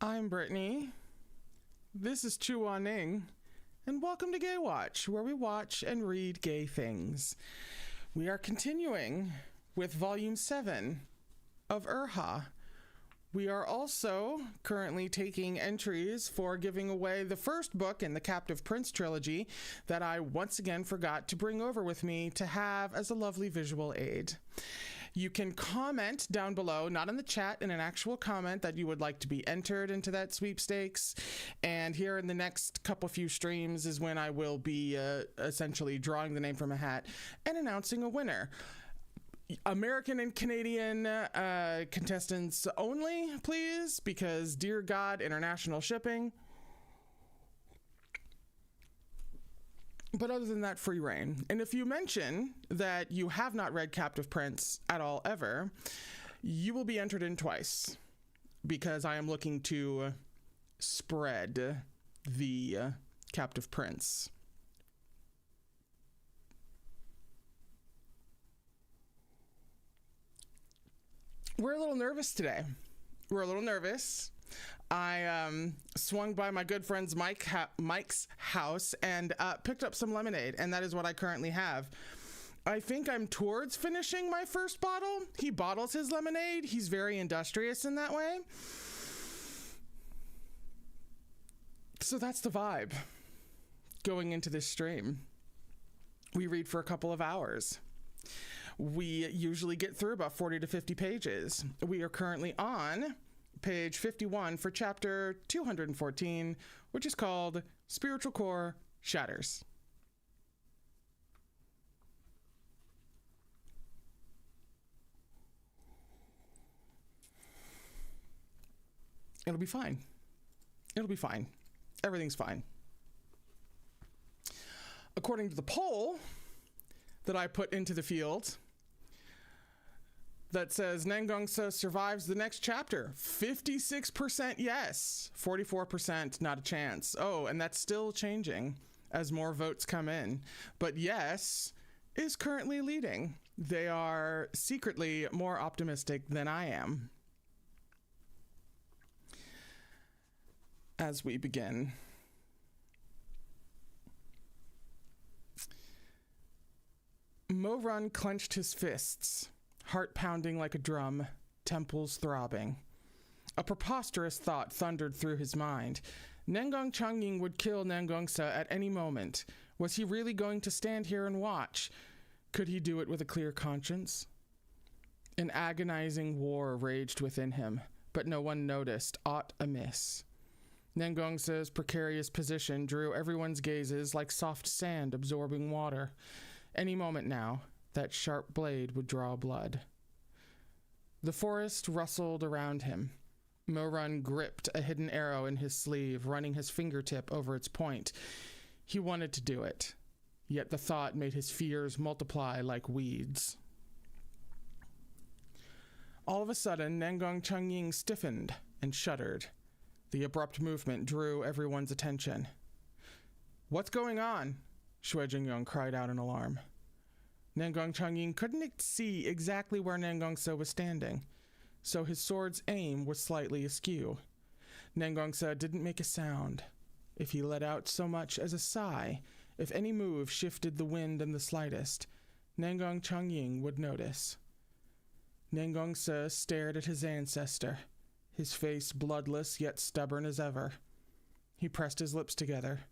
I'm Brittany. This is Chu Wanning, and welcome to Gaywatch, where we watch and read gay things. We are continuing with Volume 7 of Erha. We are also currently taking entries for giving away the first book in the Captive Prince trilogy that I once again forgot to bring over with me to have as a lovely visual aid. You can comment down below, not in the chat, in an actual comment that you would like to be entered into that sweepstakes. And here in the next few streams is when I will be essentially drawing the name from a hat and announcing a winner. American and Canadian contestants only, please, because dear God, international shipping. But other than that, free reign. And if you mention that you have not read Captive Prince at all ever, you will be entered in twice, because I am looking to spread the Captive Prince. We're a little nervous today. We're a little nervous. I swung by my good friend's Mike's house and picked up some lemonade, and that is what I currently have. I think I'm towards finishing my first bottle. He bottles his lemonade. He's very industrious in that way. So that's the vibe going into this stream. We read for a couple of hours. We usually get through about 40 to 50 pages. We are currently on page 51 for chapter 214, which is called Spiritual Core Shatters. It'll be fine. It'll be fine. Everything's fine. According to the poll that I put into the field, that says Nangong Su survives the next chapter. 56% yes, 44% not a chance. Oh, and that's still changing as more votes come in. But yes is currently leading. They are secretly more optimistic than I am. As we begin. Mo-Run clenched his fists, heart pounding like a drum, temples throbbing. A preposterous thought thundered through his mind. Chongying would kill Nangong Su at any moment. Was he really going to stand here and watch? Could he do it with a clear conscience? An agonizing war raged within him, but no one noticed aught amiss. Nangong Su's precarious position drew everyone's gazes like soft sand absorbing water. Any moment now, that sharp blade would draw blood. The forest rustled around him. Mo-Run gripped a hidden arrow in his sleeve, running his fingertip over its point. He wanted to do it, yet the thought made his fears multiply like weeds. All of a sudden, Chongying stiffened and shuddered. The abrupt movement drew everyone's attention. "What's going on?" Shui Jingyong cried out in alarm. Chongying couldn't see exactly where Nangong Su was standing, so his sword's aim was slightly askew. Nangong Su didn't make a sound. If he let out so much as a sigh, if any move shifted the wind in the slightest, Chongying would notice. Nangong Su stared at his ancestor, his face bloodless yet stubborn as ever. He pressed his lips together,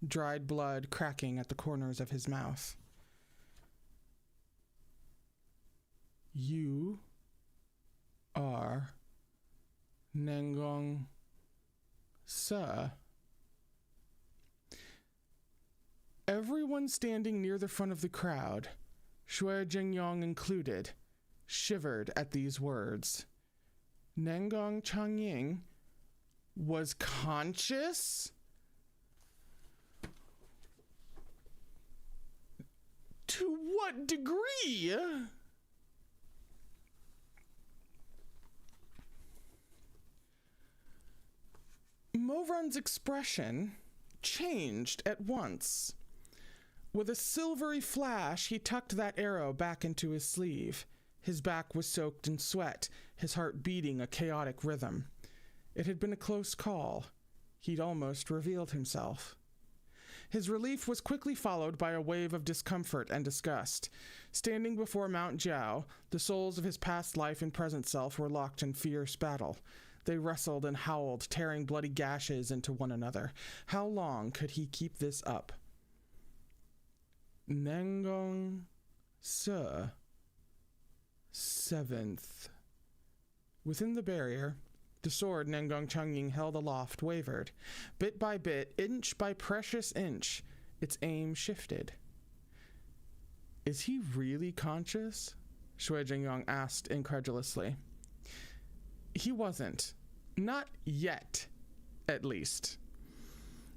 dried blood cracking at the corners of his mouth. "You are Nangong Su." Everyone standing near the front of the crowd, Shui Jingyong included, shivered at these words. Chongying was conscious? To what degree? Mo-Run's expression changed at once. With a silvery flash, he tucked that arrow back into his sleeve. His back was soaked in sweat, his heart beating a chaotic rhythm. It had been a close call. He'd almost revealed himself. His relief was quickly followed by a wave of discomfort and disgust. Standing before Mount Jiao, the souls of his past life and present self were locked in fierce battle. They wrestled and howled, tearing bloody gashes into one another. How long could he keep this up? Nangong Su, 7th. Within the barrier, the sword Nangong Chongying held aloft wavered. Bit by bit, inch by precious inch, its aim shifted. Is he really conscious? Shui Jingyong asked incredulously. He wasn't. Not yet, at least.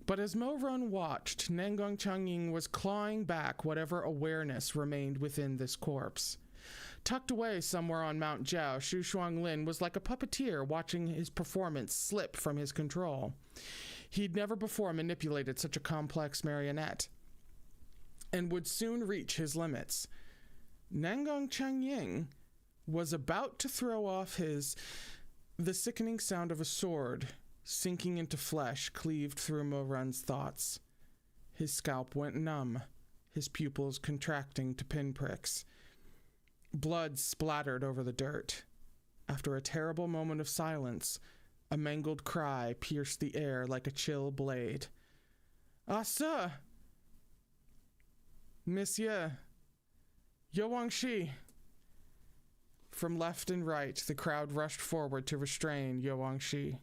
But as Mo Run watched, Nangong Chongying was clawing back whatever awareness remained within this corpse. Tucked away somewhere on Mount Jiao, Shu Shuanglin was like a puppeteer watching his performance slip from his control. He'd never before manipulated such a complex marionette, and would soon reach his limits. Nangong Chongying was about to throw off the sickening sound of a sword sinking into flesh cleaved through Mo Run's thoughts. His scalp went numb, his pupils contracting to pinpricks. Blood splattered over the dirt. After a terrible moment of silence, a mangled cry pierced the air like a chill blade. "Ah, sir! Monsieur! Yo Wangshi!" From left and right, the crowd rushed forward to restrain Yo Wangshi.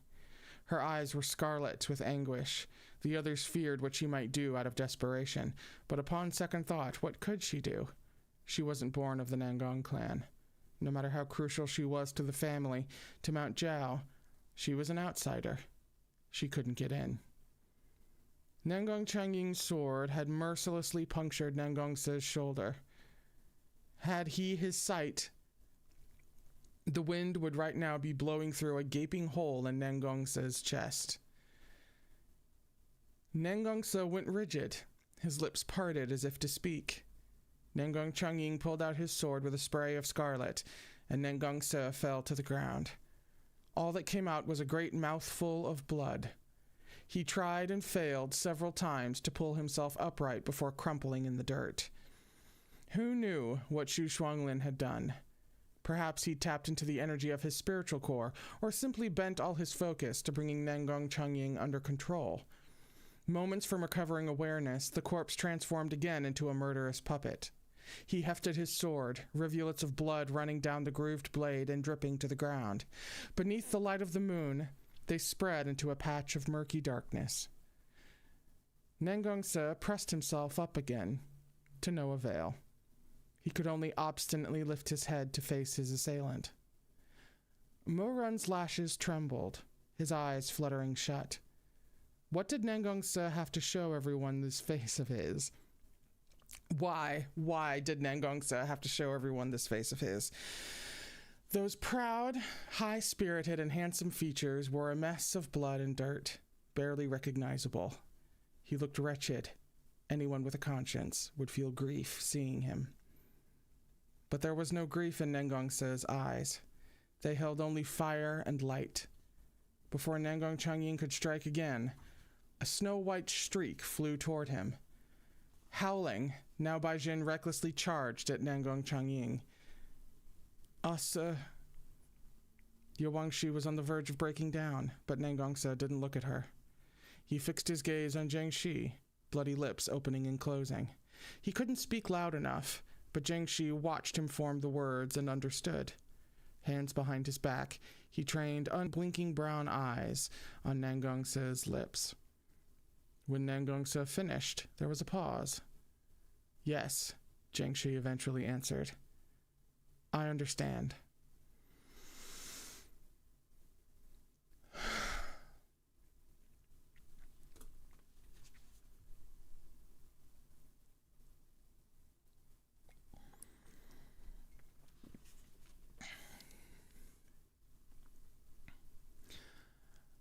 Her eyes were scarlet with anguish. The others feared what she might do out of desperation, but upon second thought, what could she do? She wasn't born of the Nangong clan. No matter how crucial she was to the family, to Mount Jiao, she was an outsider. She couldn't get in. Nangong Chongying's sword had mercilessly punctured Nangong Su's shoulder. Had he his sight, the wind would right now be blowing through a gaping hole in Nangong Su's chest. Nangong Su went rigid, his lips parted as if to speak. Nangong Chongying pulled out his sword with a spray of scarlet, and Nangong Su fell to the ground. All that came out was a great mouthful of blood. He tried and failed several times to pull himself upright before crumpling in the dirt. Who knew what Shu Shuanglin had done? Perhaps he tapped into the energy of his spiritual core, or simply bent all his focus to bringing Nangong Chongying under control. Moments from recovering awareness, the corpse transformed again into a murderous puppet. He hefted his sword, rivulets of blood running down the grooved blade and dripping to the ground. Beneath the light of the moon, they spread into a patch of murky darkness. Nangong Su pressed himself up again, to no avail. He could only obstinately lift his head to face his assailant. Mo Run's lashes trembled, his eyes fluttering shut. What did Nangong Su have to show everyone this face of his? Why did Nangong Su have to show everyone this face of his? Those proud, high-spirited, and handsome features were a mess of blood and dirt, barely recognizable. He looked wretched. Anyone with a conscience would feel grief seeing him. But there was no grief in Nangong Su's eyes. They held only fire and light. Before Nangong Chongying could strike again, a snow-white streak flew toward him. Howling, now Baijin recklessly charged at Nangong Chongying. Sir. Yo Wangshi was on the verge of breaking down, but Nangong Su didn't look at her. He fixed his gaze on Jiang Shi, bloody lips opening and closing. He couldn't speak loud enough, but Jiang Shi watched him form the words and understood. Hands behind his back, he trained unblinking brown eyes on Nangong Su's lips. When Nangong Su finished, there was a pause. Yes, Jiang Shi eventually answered. I understand.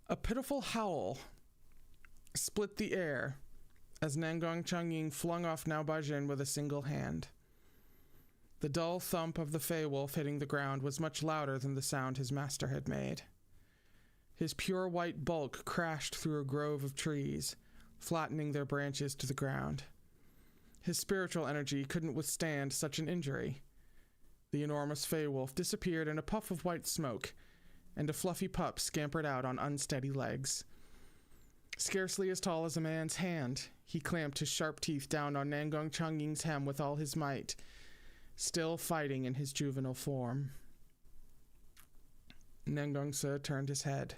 A pitiful howl split the air as Nangong Chongying flung off Now Baijin with a single hand. The dull thump of the Fey Wolf hitting the ground was much louder than the sound his master had made. His pure white bulk crashed through a grove of trees, flattening their branches to the ground. His spiritual energy couldn't withstand such an injury. The enormous Fey-wolf disappeared in a puff of white smoke, and a fluffy pup scampered out on unsteady legs. Scarcely as tall as a man's hand, he clamped his sharp teeth down on Nangong Chongying's hem with all his might, still fighting in his juvenile form. Nangong Su turned his head.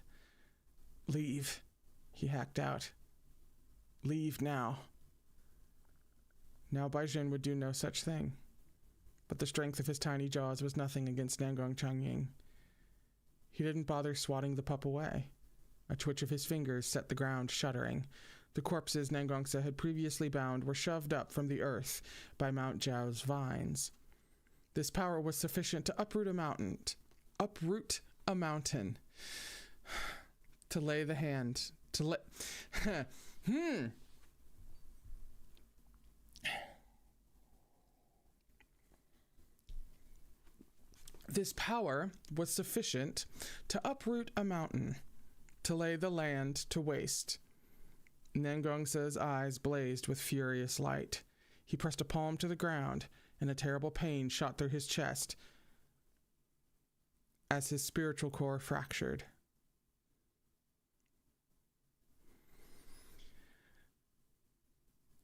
"Leave," he hacked out. "Leave now." Now Baijin would do no such thing, but the strength of his tiny jaws was nothing against Nangong Chongying. He didn't bother swatting the pup away. A twitch of his fingers set the ground shuddering. The corpses Nangong Su had previously bound were shoved up from the earth by Mount Jiao's vines. This power was sufficient to uproot a mountain, to lay the hand, to let, This power was sufficient to uproot a mountain, to lay the land to waste. Nangong Su's eyes blazed with furious light. He pressed a palm to the ground, and a terrible pain shot through his chest as his spiritual core fractured.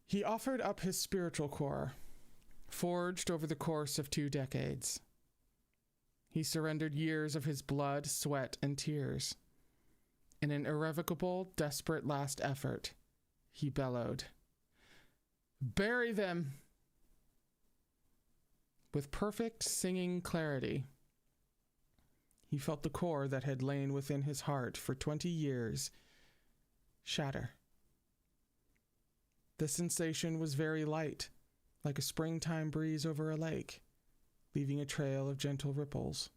He offered up his spiritual core, forged over the course of 2 decades. He surrendered years of his blood, sweat, and tears. In an irrevocable, desperate last effort, he bellowed, "Bury them!" With perfect singing clarity, he felt the core that had lain within his heart for 20 years shatter. The sensation was very light, like a springtime breeze over a lake, leaving a trail of gentle ripples.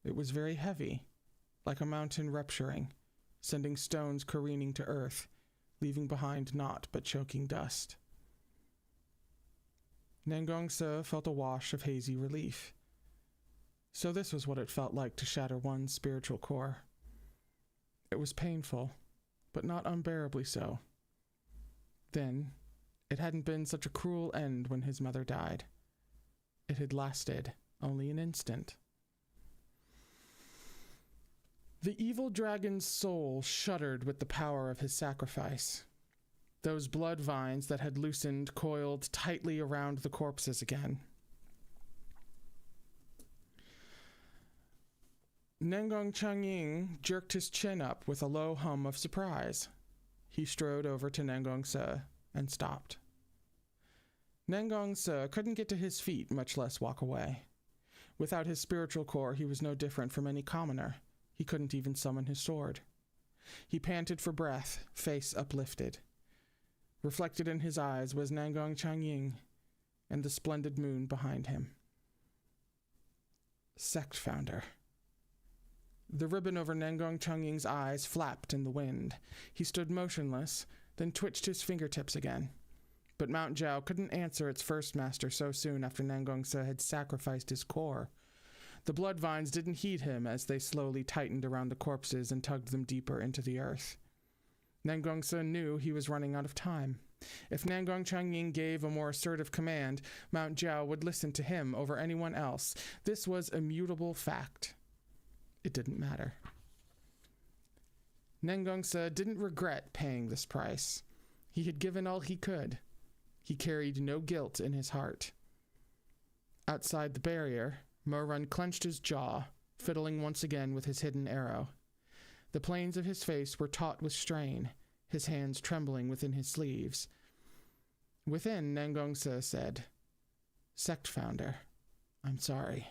It was very heavy, like a mountain rupturing, sending stones careening to earth, leaving behind naught but choking dust. Nangong Su felt a wash of hazy relief. So this was what it felt like to shatter one's spiritual core. It was painful, but not unbearably so. Then, it hadn't been such a cruel end when his mother died. It had lasted only an instant. The evil dragon's soul shuddered with the power of his sacrifice. Those blood vines that had loosened coiled tightly around the corpses again. Nangong Chongying jerked his chin up with a low hum of surprise. He strode over to Nangong Su and stopped. Nangong Su couldn't get to his feet, much less walk away. Without his spiritual core, he was no different from any commoner. He couldn't even summon his sword. He panted for breath, face uplifted. Reflected in his eyes was Nangong Chongying and the splendid moon behind him. Sect founder. The ribbon over Nangong Chongying's eyes flapped in the wind. He stood motionless, then twitched his fingertips again. But Mount Jiao couldn't answer its first master so soon after Nangong Su had sacrificed his core. The blood vines didn't heed him as they slowly tightened around the corpses and tugged them deeper into the earth. Nangong Su knew he was running out of time. If Nangong Chongying gave a more assertive command, Mount Jiao would listen to him over anyone else. This was immutable fact. It didn't matter. Nangong Su didn't regret paying this price. He had given all he could. He carried no guilt in his heart. Outside the barrier, Mo-Run clenched his jaw, fiddling once again with his hidden arrow. The planes of his face were taut with strain, his hands trembling within his sleeves. Within, Nangong Su said, "Sect founder, I'm sorry.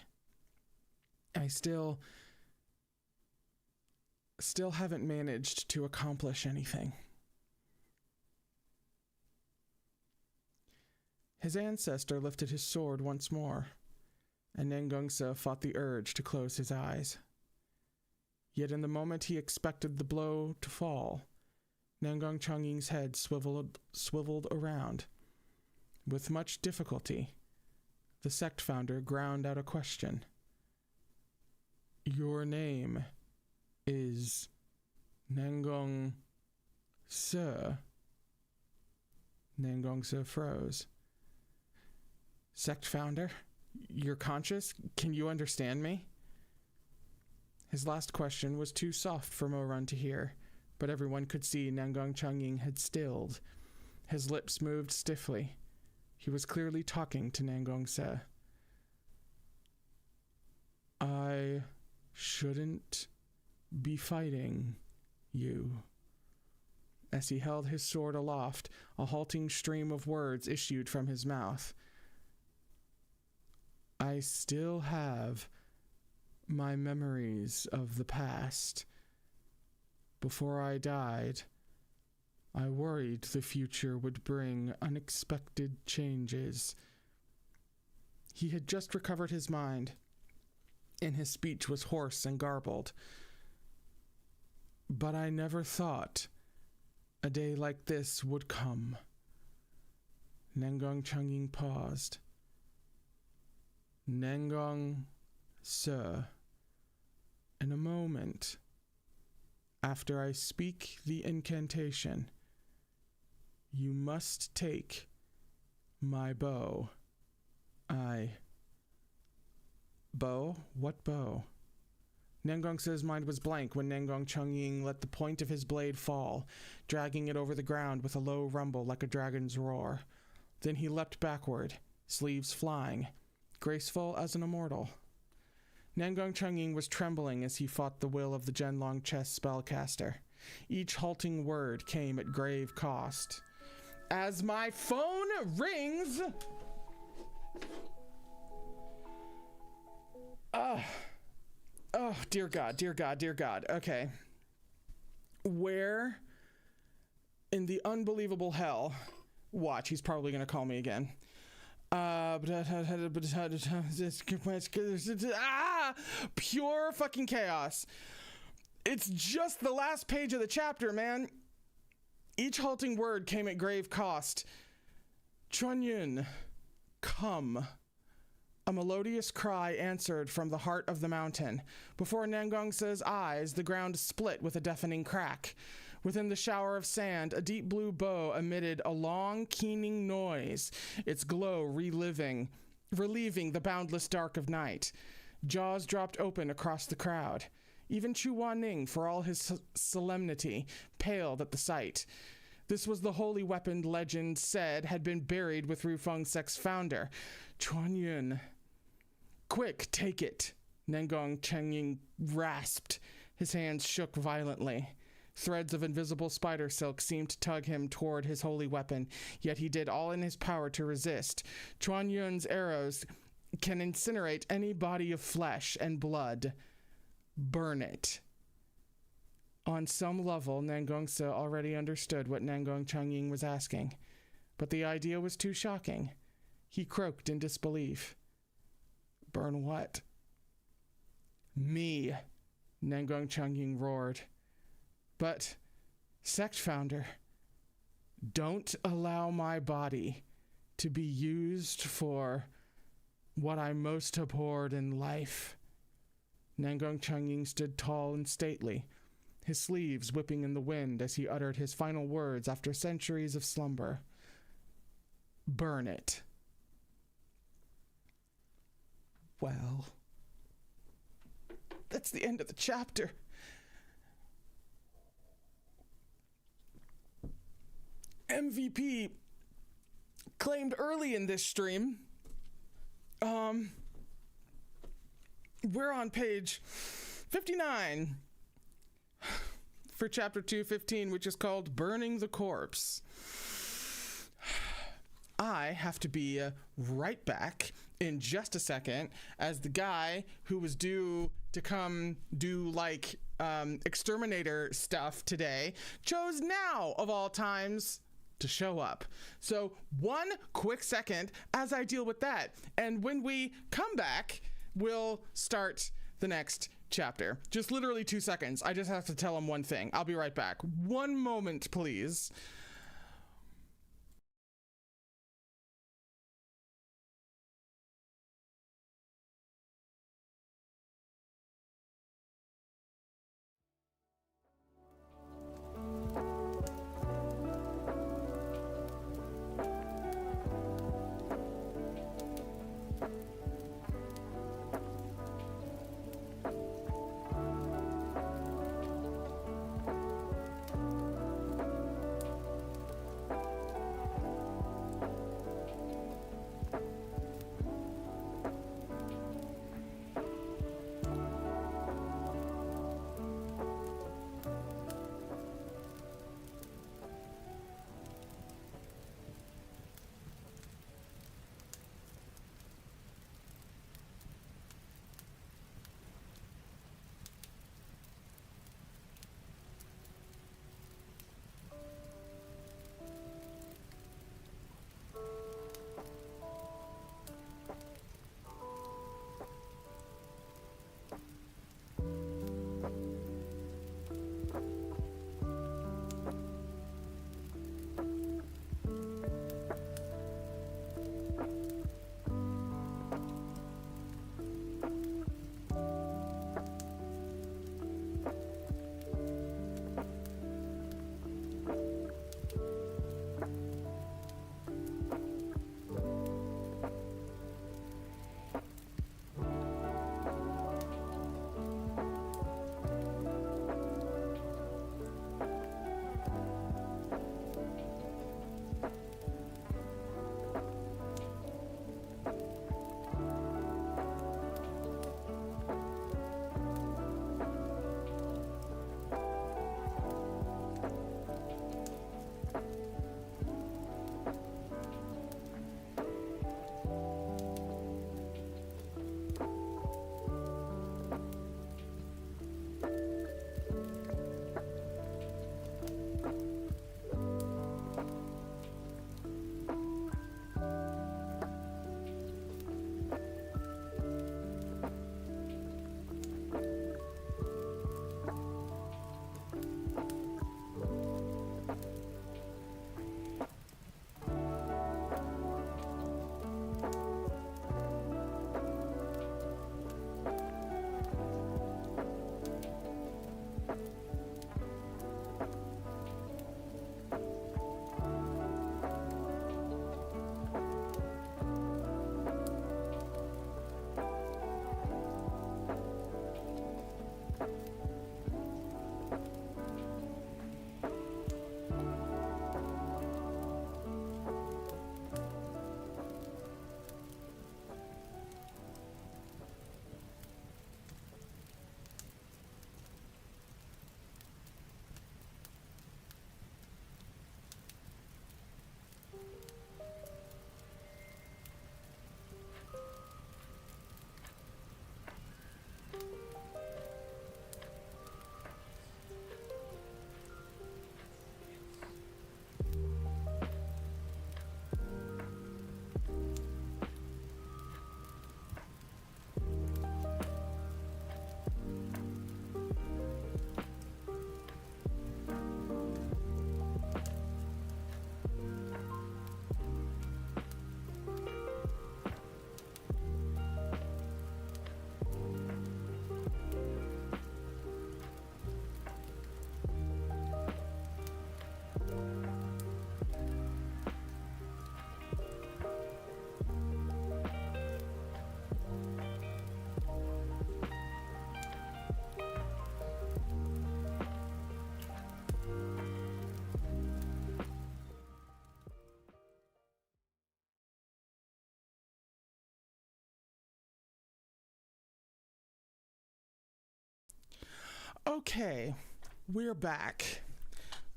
I still haven't managed to accomplish anything." His ancestor lifted his sword once more, and Nangong Su fought the urge to close his eyes. Yet in the moment he expected the blow to fall, Nangong Chongying's head swiveled around. With much difficulty, the sect founder ground out a question. "Your name is Nangong Su. Nangong Su froze. Sect founder, you're conscious? Can you understand me? His last question was too soft for Mo Run to hear, but everyone could see Nangong Chongying had stilled. His lips moved stiffly. He was clearly talking to Nangong Su. I shouldn't be fighting you. As he held his sword aloft, a halting stream of words issued from his mouth. I still have my memories of the past. Before I died, I worried the future would bring unexpected changes. He had just recovered his mind, and his speech was hoarse and garbled. But I never thought a day like this would come. Nangong Chongying paused. Nangong Su, in a moment, after I speak the incantation, you must take my bow. Bow? What bow? Nangong Su's mind was blank when Nangong Chongying let the point of his blade fall, dragging it over the ground with a low rumble like a dragon's roar. Then he leapt backward, sleeves flying, graceful as an immortal. Nangong Chongying was trembling as he fought the will of the Zhenlong chess spellcaster. Each halting word came at grave cost. As my phone rings... Oh, dear God, dear God, dear God. Okay. Where in the unbelievable hell... Watch, he's probably going to call me again. Pure fucking chaos. It's just the last page of the chapter, man. Each halting word came at grave cost. Chongying, come. A melodious cry answered from the heart of the mountain. Before Nangong Su's eyes, the ground split with a deafening crack. Within the shower of sand, a deep blue bow emitted a long, keening noise, its glow relieving the boundless dark of night. Jaws dropped open across the crowd. Even Chu Wanning, for all his solemnity, paled at the sight. This was the holy weapon legend said had been buried with Rufeng Sect's founder, Chongying. Quick, take it, Nangong Chongying rasped. His hands shook violently. Threads of invisible spider silk seemed to tug him toward his holy weapon, yet he did all in his power to resist. Chongying's arrows can incinerate any body of flesh and blood. Burn it. On some level, Nangong Su already understood what Nangong Chongying was asking, but the idea was too shocking. He croaked in disbelief. Burn what? Me, Nangong Chongying roared. But, sect founder, don't allow my body to be used for what I most abhorred in life. Nangong Chongying stood tall and stately, his sleeves whipping in the wind as he uttered his final words after centuries of slumber. Burn it. Well, that's the end of the chapter. MVP claimed early in this stream. We're on page 59 for chapter 215, which is called Burning the Corpse. I have to be right back in just a second, as the guy who was due to come do like exterminator stuff today chose now of all times to show up. So one quick second as I deal with that, and when we come back, we'll start the next chapter. Just literally 2 seconds. I just have to tell him one thing. I'll be right back. One moment, please. Okay, we're back.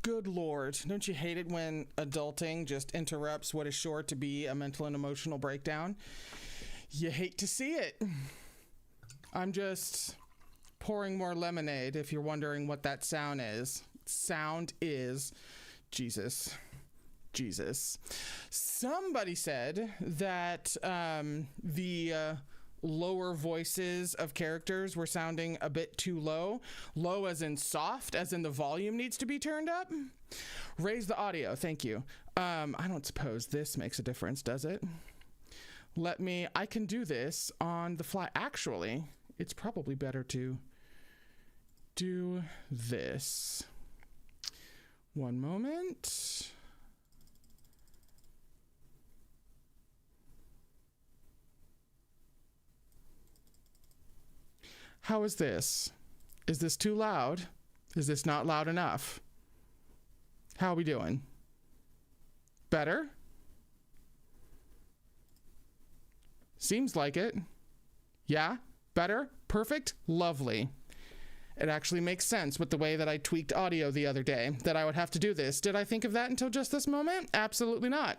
Good Lord, don't you hate it when adulting just interrupts what is sure to be a mental and emotional breakdown? You hate to see it. I'm just pouring more lemonade if you're wondering what that sound is. Jesus. Somebody said that the lower voices of characters were sounding a bit too low. Low as in soft, as in the volume needs to be turned up. Raise the audio, thank you. I don't suppose this makes a difference, does it? I can do this on the fly. Actually, it's probably better to do this. One moment. How is this? Is this too loud? Is this not loud enough? How are we doing? Better? Seems like it. Yeah? Better? Perfect? Lovely. It actually makes sense with the way that I tweaked audio the other day, that I would have to do this. Did I think of that until just this moment? Absolutely not.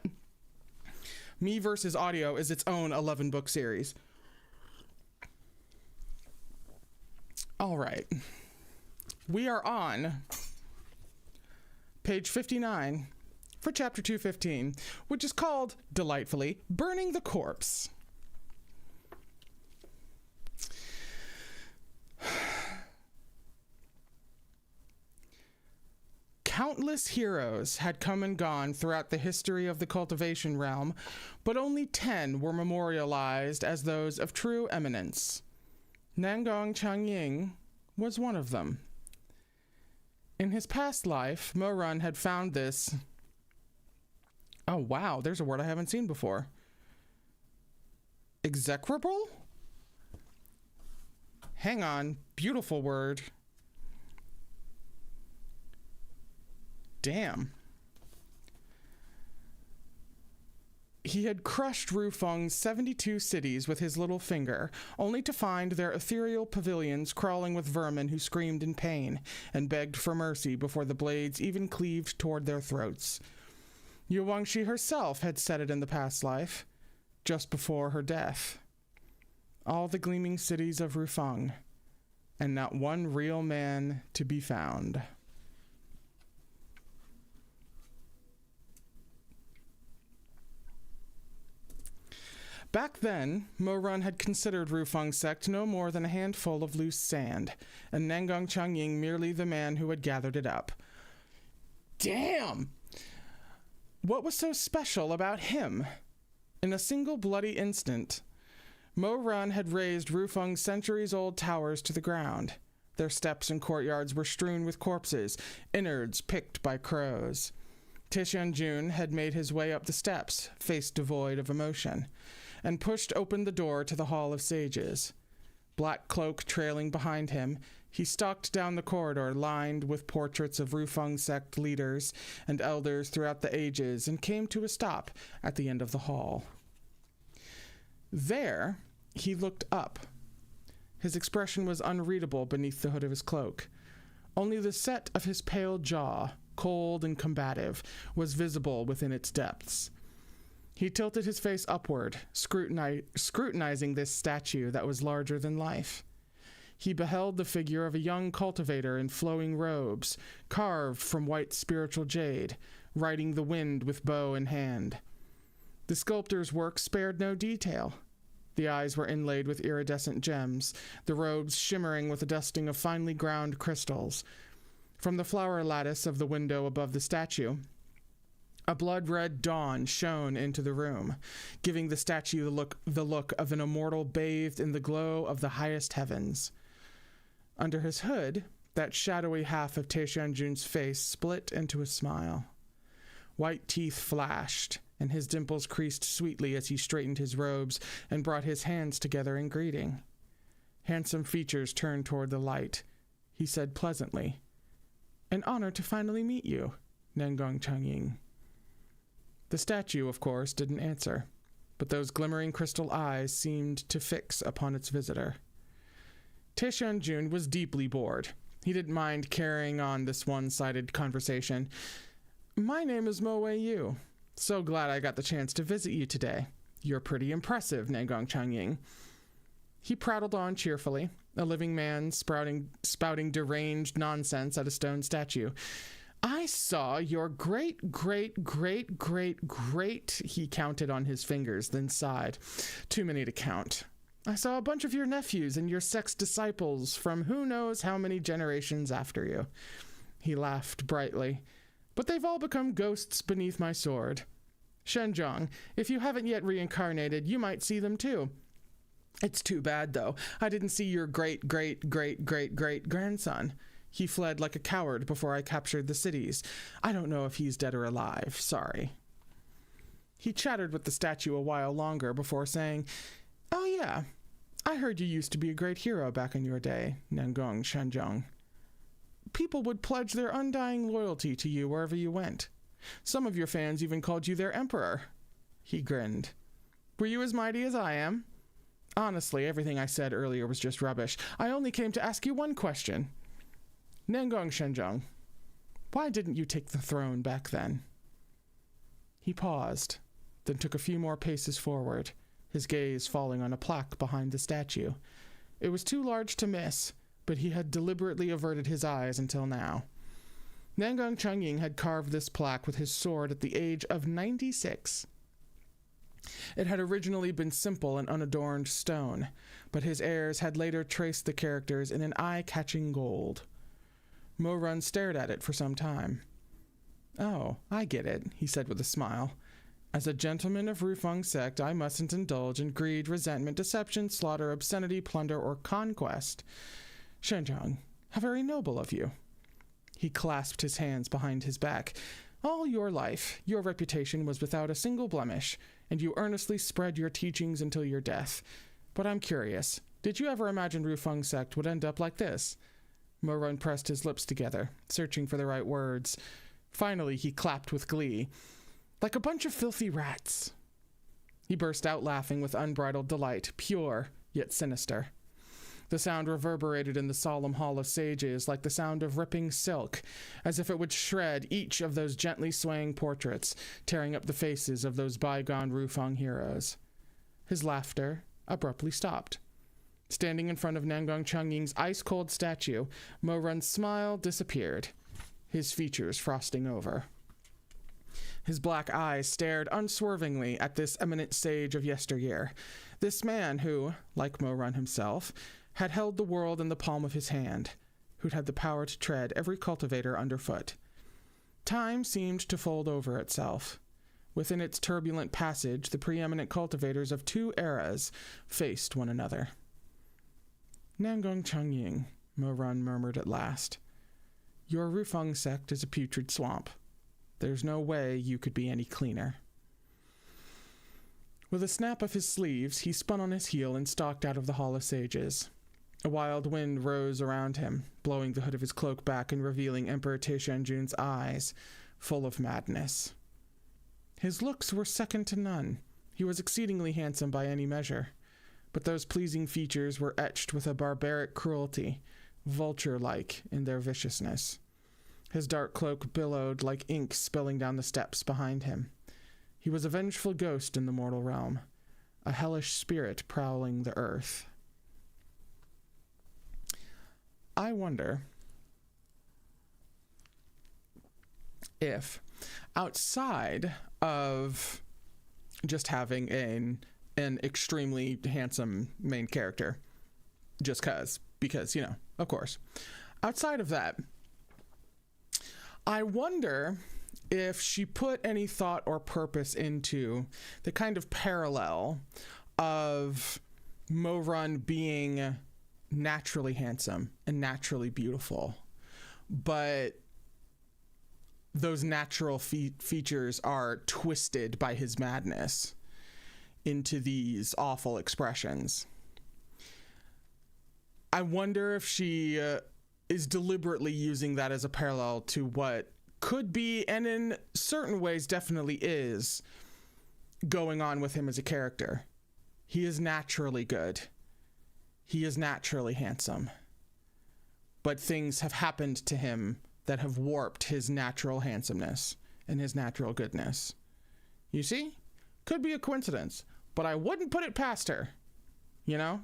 Me versus Audio is its own 11-book series. All right. We are on page 59 for chapter 215, which is called, delightfully, Burning the Corpse. Countless heroes had come and gone throughout the history of the cultivation realm, but only 10 were memorialized as those of true eminence. Nangong Chongying was one of them. In his past life, Mo-Run had found this... Oh, wow, there's a word I haven't seen before. Execrable? Hang on, beautiful word. Damn. He had crushed Rufeng's 72 cities with his little finger, only to find their ethereal pavilions crawling with vermin who screamed in pain and begged for mercy before the blades even cleaved toward their throats. Yuangshi herself had said it in the past life, just before her death. All the gleaming cities of Rufeng, and not one real man to be found. Back then, Mo-Run had considered Rufeng's sect no more than a handful of loose sand, and Nangong Chongying merely the man who had gathered it up. Damn! What was so special about him? In a single bloody instant, Mo-Run had razed Rufeng's centuries-old towers to the ground. Their steps and courtyards were strewn with corpses, innards picked by crows. Tianjun had made his way up the steps, face devoid of emotion, and pushed open the door to the Hall of Sages. Black cloak trailing behind him, he stalked down the corridor lined with portraits of Rufeng sect leaders and elders throughout the ages and came to a stop at the end of the hall. There, he looked up. His expression was unreadable beneath the hood of his cloak. Only the set of his pale jaw, cold and combative, was visible within its depths. He tilted his face upward, scrutinizing this statue that was larger than life. He beheld the figure of a young cultivator in flowing robes, carved from white spiritual jade, riding the wind with bow in hand. The sculptor's work spared no detail. The eyes were inlaid with iridescent gems, the robes shimmering with a dusting of finely ground crystals. From the flower lattice of the window above the statue, a blood-red dawn shone into the room, giving the statue the look of an immortal bathed in the glow of the highest heavens. Under his hood, that shadowy half of Tianjun's face split into a smile. White teeth flashed, and his dimples creased sweetly as he straightened his robes and brought his hands together in greeting. Handsome features turned toward the light. He said pleasantly, "An honor to finally meet you, Nangong Chongying." The statue, of course, didn't answer, but those glimmering crystal eyes seemed to fix upon its visitor. Tianjun was deeply bored. He didn't mind carrying on this one-sided conversation. My name is Liu. So glad I got the chance to visit you today. You're pretty impressive, Nangong Chongying. He prattled on cheerfully, a living man spouting deranged nonsense at a stone statue. I saw your great, he counted on his fingers, then sighed. Too many to count. I saw a bunch of your nephews and your sex disciples from who knows how many generations after you. He laughed brightly. But they've all become ghosts beneath my sword. Shenjiang, if you haven't yet reincarnated, you might see them too. It's too bad, though. I didn't see your great-grandson. He fled like a coward before I captured the cities. I don't know if he's dead or alive. Sorry. He chattered with the statue a while longer before saying, Oh yeah, I heard you used to be a great hero back in your day, Nangong Shenjiang. People would pledge their undying loyalty to you wherever you went. Some of your fans even called you their emperor. He grinned. Were you as mighty as I am? Honestly, everything I said earlier was just rubbish. I only came to ask you one question. Nangong Shenjiang, why didn't you take the throne back then? He paused, then took a few more paces forward, his gaze falling on a plaque behind the statue. It was too large to miss, but he had deliberately averted his eyes until now. Nangong Chongying had carved this plaque with his sword at the age of 96. It had originally been simple and unadorned stone, but his heirs had later traced the characters in an eye-catching gold. Mo-Run stared at it for some time. Oh, I get it, he said with a smile. As a gentleman of Rufeng sect, I mustn't indulge in greed, resentment, deception, slaughter, obscenity, plunder, or conquest. Shenjiang, how very noble of you. He clasped his hands behind his back. All your life, your reputation was without a single blemish, and you earnestly spread your teachings until your death. But I'm curious, did you ever imagine Rufeng sect would end up like this? Mo-Run pressed his lips together, searching for the right words. Finally, he clapped with glee. Like a bunch of filthy rats. He burst out laughing with unbridled delight, pure, yet sinister. The sound reverberated in the solemn hall of sages like the sound of ripping silk, as if it would shred each of those gently swaying portraits, tearing up the faces of those bygone Rufeng heroes. His laughter abruptly stopped. Standing in front of Nangong Chongying's ice-cold statue, Mo-Run's smile disappeared, his features frosting over. His black eyes stared unswervingly at this eminent sage of yesteryear, this man who, like Mo-Run himself, had held the world in the palm of his hand, who'd had the power to tread every cultivator underfoot. Time seemed to fold over itself. Within its turbulent passage, the preeminent cultivators of two eras faced one another. Nangong Chongying, Mo-Run murmured at last. Your Rufeng sect is a putrid swamp. There's no way you could be any cleaner. With a snap of his sleeves, he spun on his heel and stalked out of the Hall of Sages. A wild wind rose around him, blowing the hood of his cloak back and revealing Emperor Taishanjun's eyes, full of madness. His looks were second to none. He was exceedingly handsome by any measure, but those pleasing features were etched with a barbaric cruelty, vulture-like in their viciousness. His dark cloak billowed like ink spilling down the steps behind him. He was a vengeful ghost in the mortal realm, a hellish spirit prowling the earth. I wonder if, outside of just having an extremely handsome main character, just because, you know, of course, outside of that, I wonder if she put any thought or purpose into the kind of parallel of Mo-Run being naturally handsome and naturally beautiful, but those natural features are twisted by his madness into these awful expressions. I wonder if she is deliberately using that as a parallel to what could be, and in certain ways definitely is, going on with him as a character. He is naturally good. He is naturally handsome. but things have happened to him that have warped his natural handsomeness and his natural goodness. You see? Could be a coincidence, but I wouldn't put it past her. You know?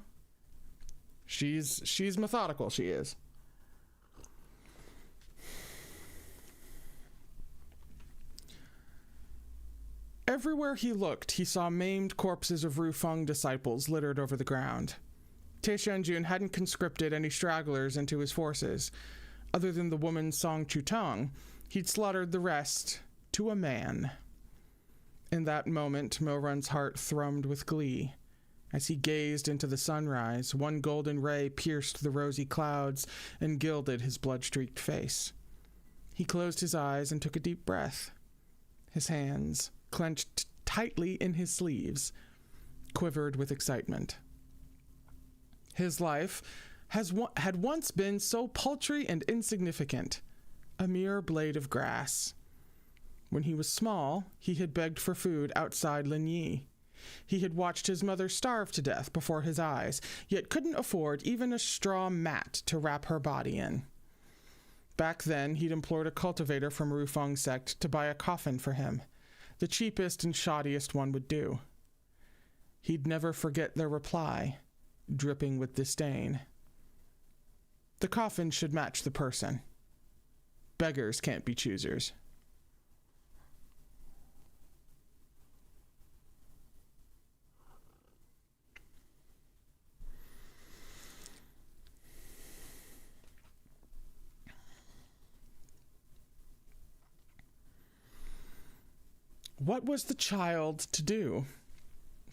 She's methodical, she is. Everywhere he looked, he saw maimed corpses of Rufeng disciples littered over the ground. Taishanjun hadn't conscripted any stragglers into his forces. Other than the woman Song Chutong, he'd slaughtered the rest to a man. In that moment, Mo-Run's heart thrummed with glee. As he gazed into the sunrise, one golden ray pierced the rosy clouds and gilded his blood-streaked face. He closed his eyes and took a deep breath. His hands, clenched tightly in his sleeves, quivered with excitement. His life had once been so paltry and insignificant, a mere blade of grass. When he was small, he had begged for food outside Linyi. He had watched his mother starve to death before his eyes, yet couldn't afford even a straw mat to wrap her body in. Back then, he'd implored a cultivator from Rufeng sect to buy a coffin for him. The cheapest and shoddiest one would do. He'd never forget their reply, dripping with disdain. The coffin should match the person. Beggars can't be choosers. What was the child to do?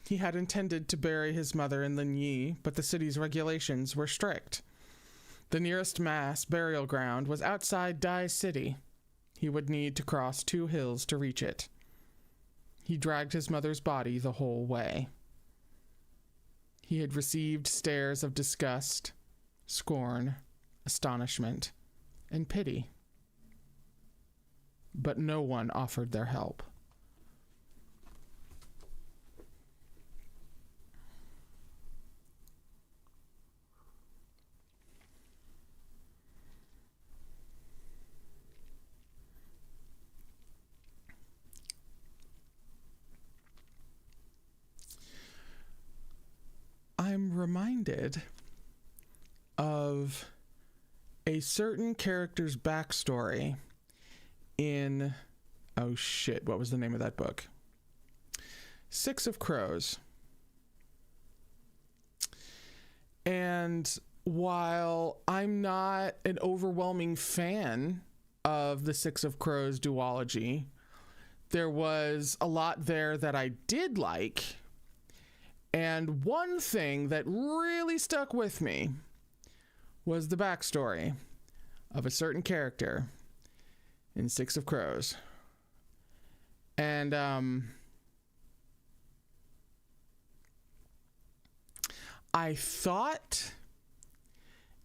He had intended to bury his mother in Linyi, but the city's regulations were strict. The nearest mass burial ground was outside Dai City. He would need to cross 2 hills to reach it. He dragged his mother's body the whole way. He had received stares of disgust, scorn, astonishment, and pity. But no one offered their help. I'm reminded of a certain character's backstory in, oh shit, what was the name of that book? Six of Crows. And while I'm not an overwhelming fan of the Six of Crows duology, there was a lot there that I did like. And one thing that really stuck with me was the backstory of a certain character in Six of Crows. And I thought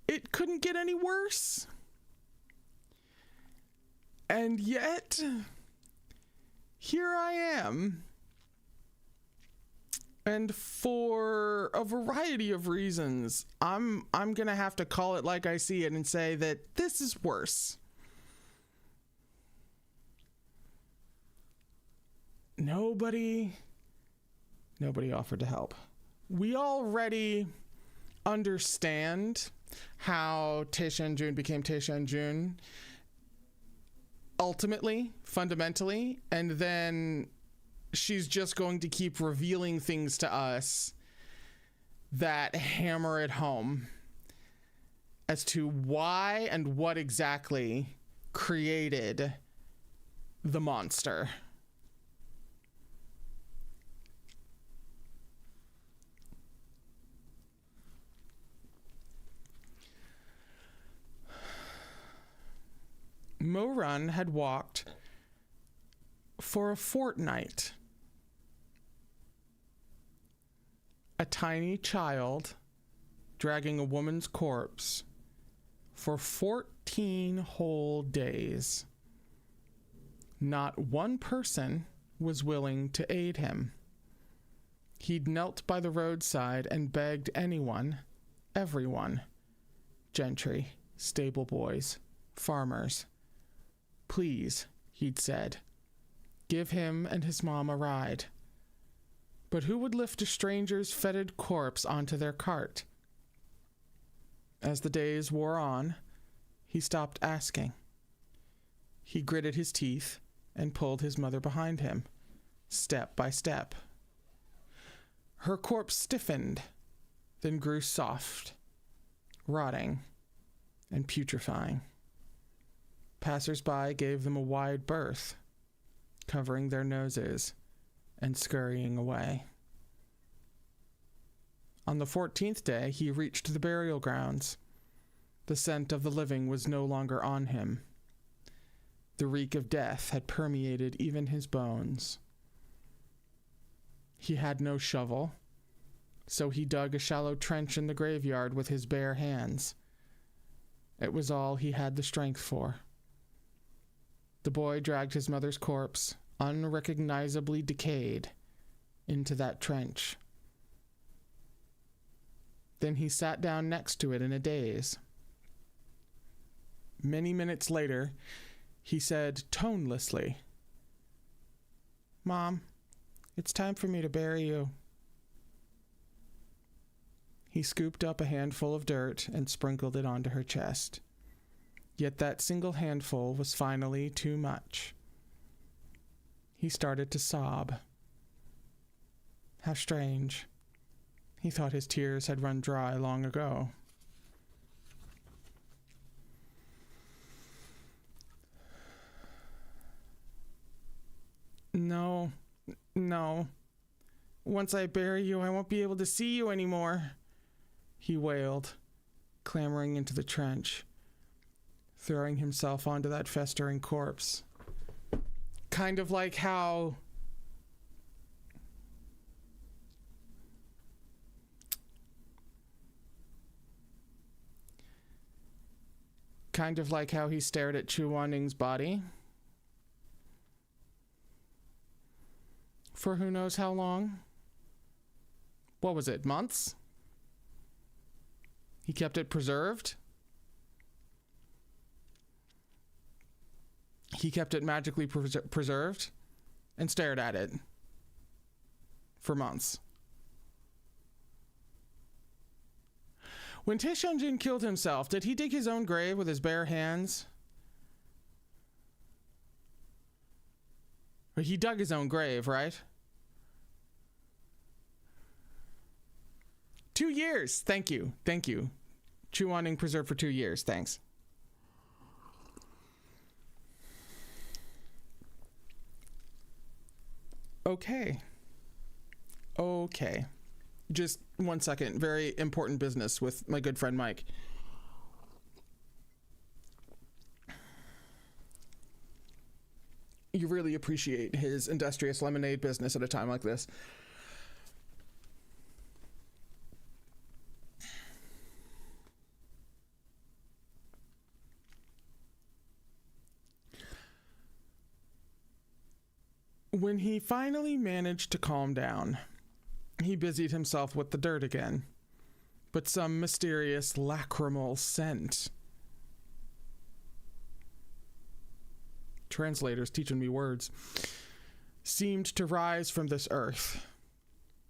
it couldn't get any worse. And yet, here I am. And for a variety of reasons, I'm going to have to call it like I see it and say that this is worse. Nobody offered to help. We already understand how Taishanjun became Taishanjun ultimately, fundamentally, and then she's just going to keep revealing things to us that hammer it home as to why and what exactly created the monster. Mo-Run had walked for a fortnight. A tiny child dragging a woman's corpse for 14 whole days. Not one person was willing to aid him. He'd knelt by the roadside and begged anyone, everyone, gentry, stable boys, farmers. Please, he'd said, give him and his mom a ride. But who would lift a stranger's fetid corpse onto their cart? As the days wore on, he stopped asking. He gritted his teeth and pulled his mother behind him, step by step. Her corpse stiffened, then grew soft, rotting and putrefying. Passers-by gave them a wide berth, covering their noses and scurrying away. On the 14th day, he reached the burial grounds. The scent of the living was no longer on him. The reek of death had permeated even his bones. He had no shovel, so he dug a shallow trench in the graveyard with his bare hands. It was all he had the strength for. The boy dragged his mother's corpse, unrecognizably decayed, into that trench. Then he sat down next to it in a daze. Many minutes later, he said tonelessly, "Mom, it's time for me to bury you." He scooped up a handful of dirt and sprinkled it onto her chest. Yet that single handful was finally too much. He started to sob. How strange. He thought his tears had run dry long ago. No. Once I bury you, I won't be able to see you anymore, he wailed, clambering into the trench, throwing himself onto that festering corpse. Kind of like how he stared at Chu Wanning's body for who knows how long. What was it, months? He kept it preserved. He kept it magically preserved and stared at it for months. When Chongying killed himself, did he dig his own grave with his bare hands? Or he dug his own grave, right? 2 years. Thank you. Chu Wanning preserved for 2 years. Thanks. Okay. Just 1 second. Very important business with my good friend Mike. You really appreciate his industrious lemonade business at a time like this. When he finally managed to calm down, he busied himself with the dirt again, but some mysterious lacrimal scent. Translators teaching me words. Seemed to rise from this earth.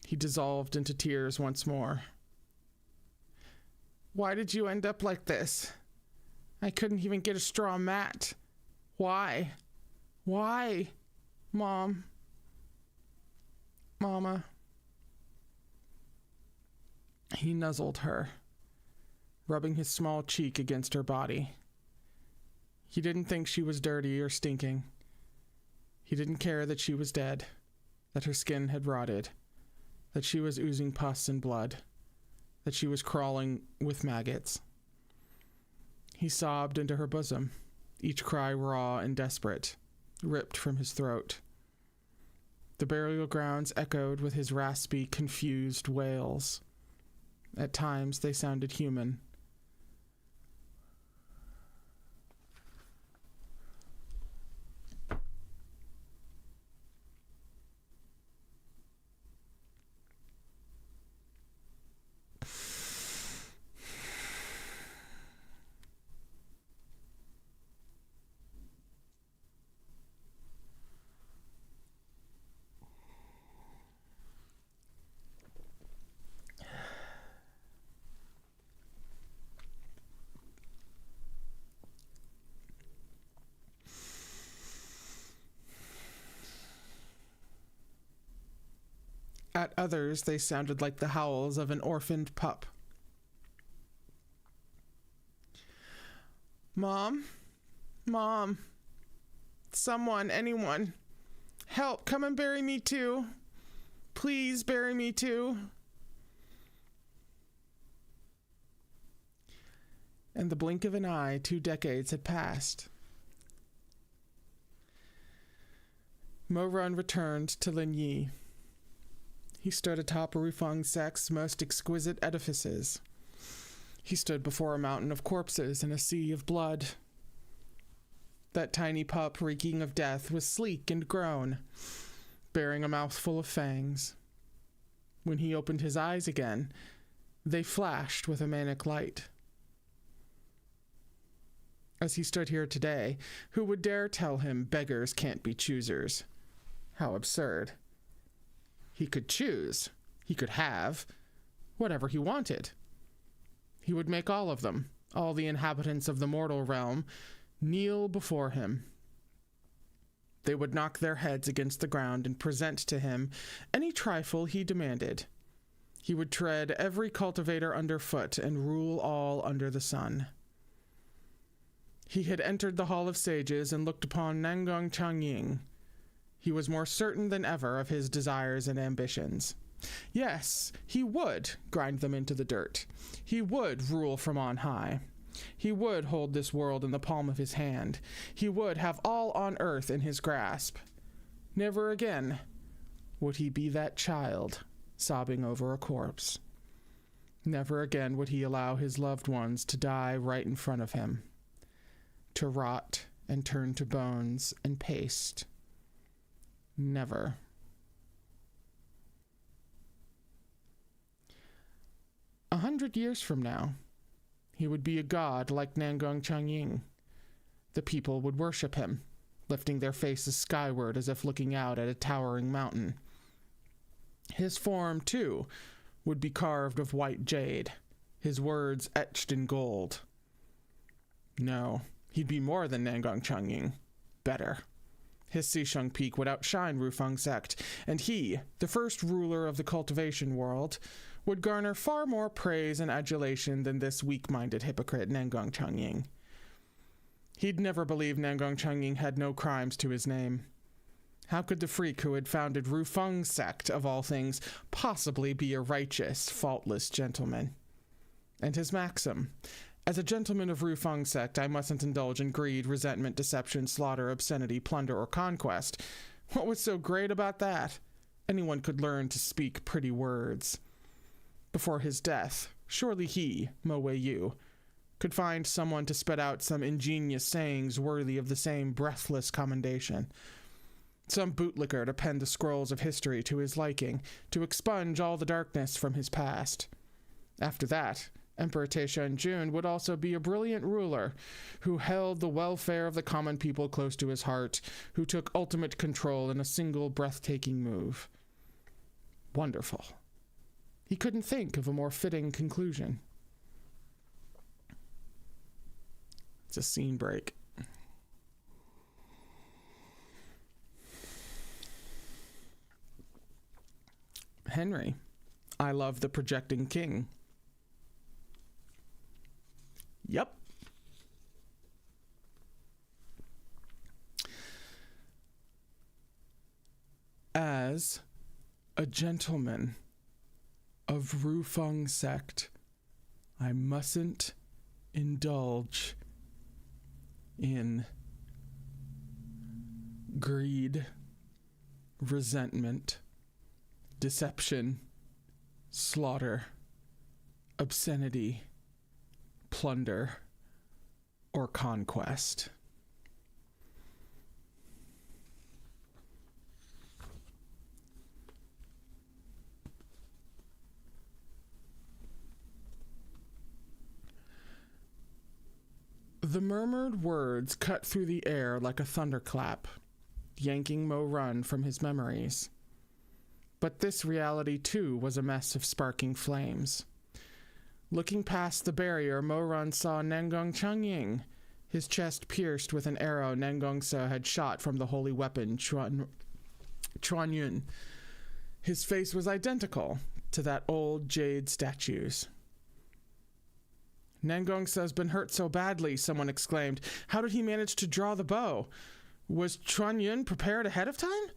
He dissolved into tears once more. Why did you end up like this? I couldn't even get a straw mat. Why? Mama. He nuzzled her, rubbing his small cheek against her body. He didn't think she was dirty or stinking. He didn't care that she was dead, that her skin had rotted, that she was oozing pus and blood, that she was crawling with maggots. He sobbed into her bosom, each cry raw and desperate, ripped from his throat. The burial grounds echoed with his raspy, confused wails. At times they sounded human. At others, they sounded like the howls of an orphaned pup. Mom? Mom? Someone, anyone. Help, come and bury me too. Please bury me too. In the blink of an eye, 2 decades had passed. Mo Run returned to Lin Yi. He stood atop Rufeng Sek's most exquisite edifices. He stood before a mountain of corpses and a sea of blood. That tiny pup, reeking of death, was sleek and grown, bearing a mouthful of fangs. When he opened his eyes again, they flashed with a manic light. As he stood here today, who would dare tell him beggars can't be choosers? How absurd. He could choose. He could have whatever he wanted. He would make all of them, all the inhabitants of the mortal realm, kneel before him. They would knock their heads against the ground and present to him any trifle he demanded. He would tread every cultivator underfoot and rule all under the sun. He had entered the Hall of Sages and looked upon Nangong Chongying. He was more certain than ever of his desires and ambitions. Yes, he would grind them into the dirt. He would rule from on high. He would hold this world in the palm of his hand. He would have all on earth in his grasp. Never again would he be that child sobbing over a corpse. Never again would he allow his loved ones to die right in front of him, to rot and turn to bones and paste. Never. 100 years from now, he would be a god like Nangong Chongying. The people would worship him, lifting their faces skyward as if looking out at a towering mountain. His form, too, would be carved of white jade, his words etched in gold. No, he'd be more than Nangong Chongying. Better. His Xisheng Peak would outshine Rufeng Sect, and he, the first ruler of the cultivation world, would garner far more praise and adulation than this weak-minded hypocrite Nangong Chongying. He'd never believe Nangong Chongying had no crimes to his name. How could the freak who had founded Rufeng Sect, of all things, possibly be a righteous, faultless gentleman? And his maxim: as a gentleman of Rufeng Sect, I mustn't indulge in greed, resentment, deception, slaughter, obscenity, plunder, or conquest. What was so great about that? Anyone could learn to speak pretty words. Before his death, surely he, Mo Wei-yu, could find someone to spit out some ingenious sayings worthy of the same breathless commendation. Some bootlicker to pen the scrolls of history to his liking, to expunge all the darkness from his past. After that, Emperor Taishan-jun would also be a brilliant ruler who held the welfare of the common people close to his heart, who took ultimate control in a single breathtaking move. Wonderful. He couldn't think of a more fitting conclusion. It's a scene break. Henry, I love the projecting king. Yep. As a gentleman of Rufeng Sect, I mustn't indulge in greed, resentment, deception, slaughter, obscenity, plunder, or conquest. The murmured words cut through the air like a thunderclap, yanking Mo Run from his memories. But this reality, too, was a mess of sparking flames. Looking past the barrier, Mo Run saw Nangong Chongying, his chest pierced with an arrow Nangong Su had shot from the holy weapon Chuanyun. His face was identical to that old jade statue's. Nangong Su's been hurt so badly, someone exclaimed. How did he manage to draw the bow? Was Chongying prepared ahead of time?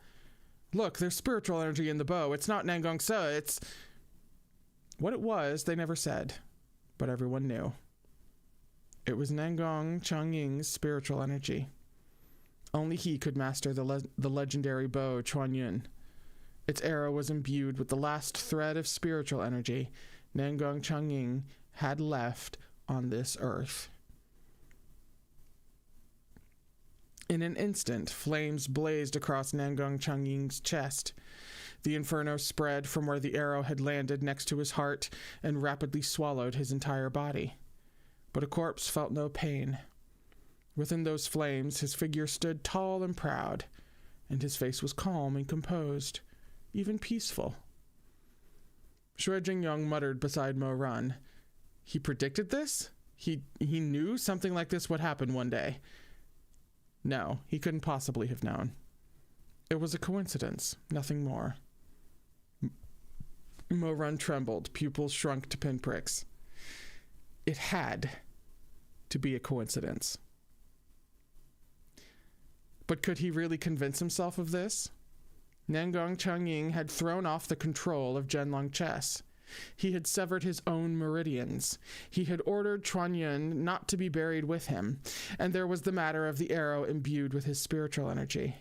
Look, there's spiritual energy in the bow. It's not Nangong Su, it's... What it was, they never said, but everyone knew. It was Nangong Chongying's spiritual energy. Only he could master the legendary bow Chongying. Its arrow was imbued with the last thread of spiritual energy Nangong Chongying had left on this earth. In an instant, flames blazed across Nangong Chongying's chest. The inferno spread from where the arrow had landed next to his heart and rapidly swallowed his entire body. But a corpse felt no pain. Within those flames, his figure stood tall and proud, and his face was calm and composed, even peaceful. Shui Jingyong muttered beside Mo Run. He predicted this? He knew something like this would happen one day. No, he couldn't possibly have known. It was a coincidence, nothing more. Mo Run trembled, pupils shrunk to pinpricks. It had to be a coincidence. But could he really convince himself of this? Nangong Chongying had thrown off the control of Zhenlong chess. He had severed his own meridians. He had ordered Chongying not to be buried with him, and there was the matter of the arrow imbued with his spiritual energy.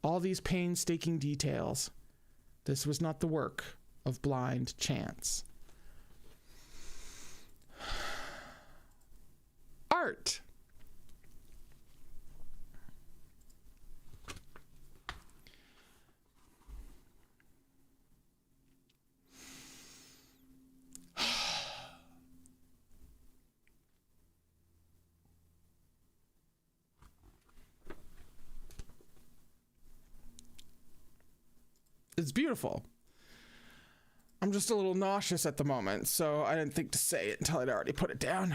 All these painstaking details. This was not the work of blind chance. Art. It's beautiful. I'm just a little nauseous at the moment, so I didn't think to say it until I'd already put it down.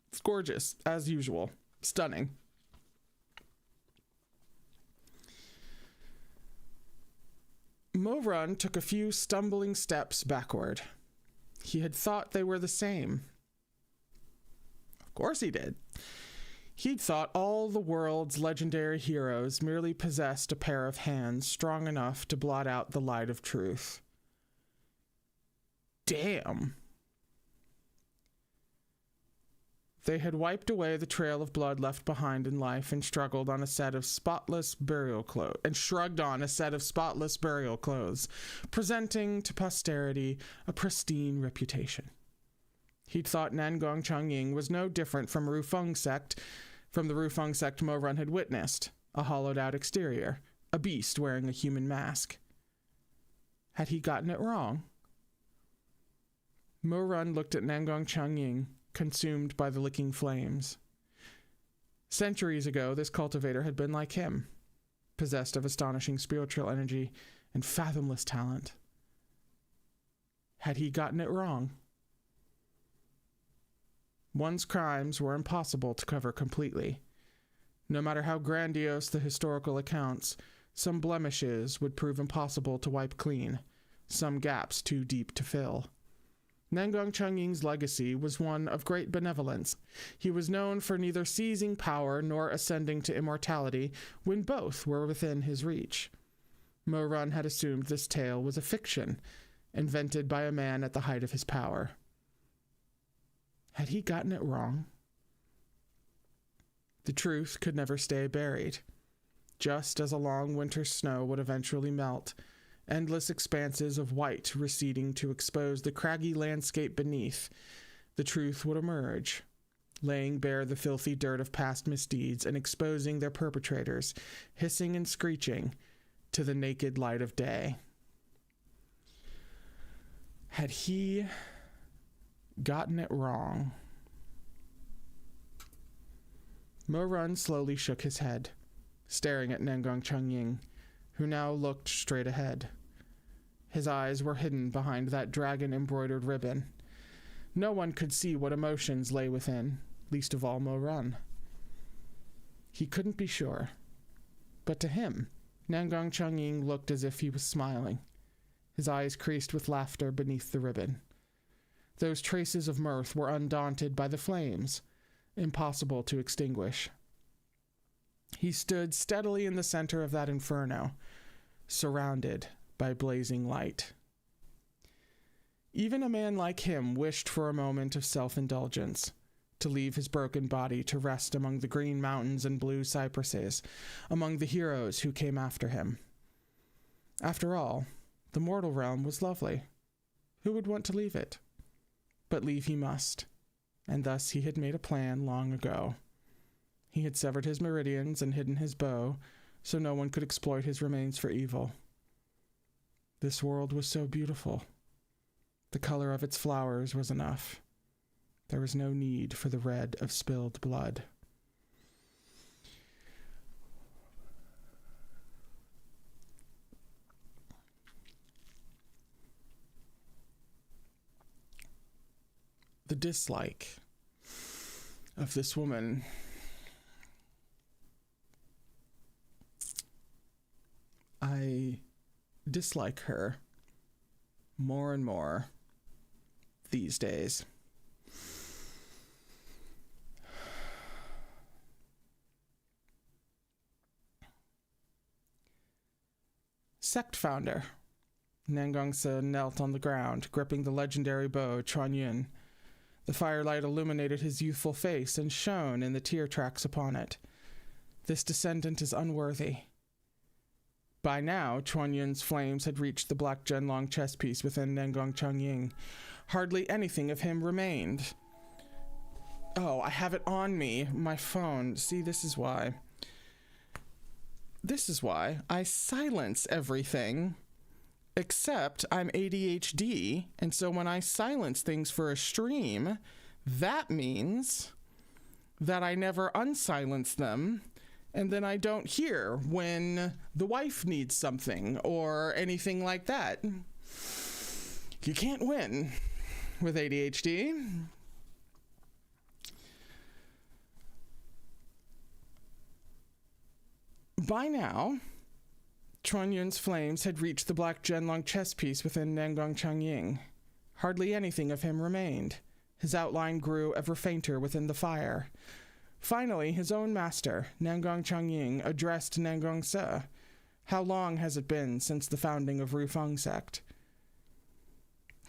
It's gorgeous, as usual. Stunning. Mo Run took a few stumbling steps backward. He had thought they were the same. Of course he did. He'd thought all the world's legendary heroes merely possessed a pair of hands strong enough to blot out the light of truth. Damn. They had wiped away the trail of blood left behind in life and struggled on a set of spotless burial clothes, presenting to posterity a pristine reputation. He'd thought Nangong Chongying was no different from the Rufeng sect Mo Run had witnessed, a hollowed-out exterior, a beast wearing a human mask. Had he gotten it wrong? Mo Run looked at Nangong Chongying, consumed by the licking flames. Centuries ago, this cultivator had been like him, possessed of astonishing spiritual energy and fathomless talent. Had he gotten it wrong? One's crimes were impossible to cover completely. No matter how grandiose the historical accounts, some blemishes would prove impossible to wipe clean, some gaps too deep to fill. Nangong Chongying's legacy was one of great benevolence. He was known for neither seizing power nor ascending to immortality when both were within his reach. Mo Run had assumed this tale was a fiction, invented by a man at the height of his power. Had he gotten it wrong? The truth could never stay buried. Just as a long winter snow would eventually melt, endless expanses of white receding to expose the craggy landscape beneath, the truth would emerge, laying bare the filthy dirt of past misdeeds and exposing their perpetrators, hissing and screeching, to the naked light of day. Had he gotten it wrong? Mo Run slowly shook his head, staring at Nangong Chongying, who now looked straight ahead. His eyes were hidden behind that dragon-embroidered ribbon. No one could see what emotions lay within, least of all Mo Run. He couldn't be sure. But to him, Nangong Chongying looked as if he was smiling. his eyes creased with laughter beneath the ribbon. Those traces of mirth were undaunted by the flames, impossible to extinguish. He stood steadily in the center of that inferno, surrounded by blazing light. Even a man like him wished for a moment of self-indulgence, to leave his broken body to rest among the green mountains and blue cypresses, among the heroes who came after him. After all, the mortal realm was lovely. Who would want to leave it? But leave he must, and thus he had made a plan long ago. He had severed his meridians and hidden his bow, so no one could exploit his remains for evil. This world was so beautiful. The color of its flowers was enough. There was no need for the red of spilled blood. The dislike of this woman I dislike her more and more these days. Sect founder Nangong Su knelt on the ground, gripping the legendary bow Chongying. The firelight illuminated his youthful face and shone in the tear tracks upon it. This descendant is unworthy. By now, Chongying's flames had reached the black Zhenlong chess piece within Nangong Chongying. Hardly anything of him remained. Oh, I have it on me, my phone. See, this is why. This is why I silence everything, except I'm ADHD, and so when I silence things for a stream, that means that I never unsilence them, and then I don't hear when the wife needs something or anything like that. You can't win with ADHD. By now, Chongying's flames had reached the black Zhenlong chess piece within Nangong Chongying. Hardly anything of him remained. His outline grew ever fainter within the fire. Finally, his own master, Nangong Chongying, addressed Nangong Su. How long has it been since the founding of Rufeng sect?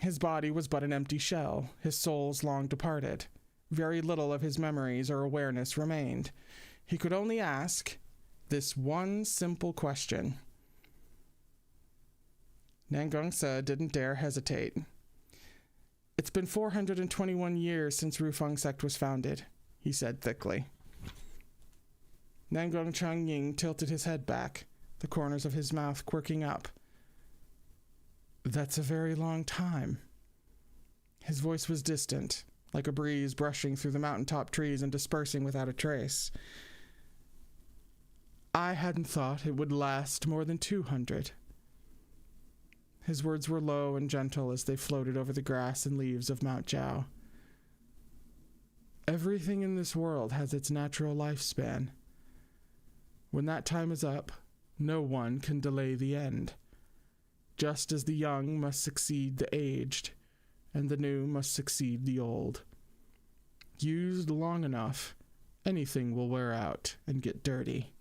His body was but an empty shell, his soul's long departed. Very little of his memories or awareness remained. He could only ask this one simple question. Nangong Su didn't dare hesitate. It's been 421 years since Rufeng sect was founded, he said thickly. Nangong Chongying tilted his head back, the corners of his mouth quirking up. That's a very long time. His voice was distant, like a breeze brushing through the mountaintop trees and dispersing without a trace. I hadn't thought it would last more than 200. His words were low and gentle as they floated over the grass and leaves of Mount Jiao. Everything in this world has its natural lifespan. When that time is up, no one can delay the end. Just as the young must succeed the aged, and the new must succeed the old. Used long enough, anything will wear out and get dirty.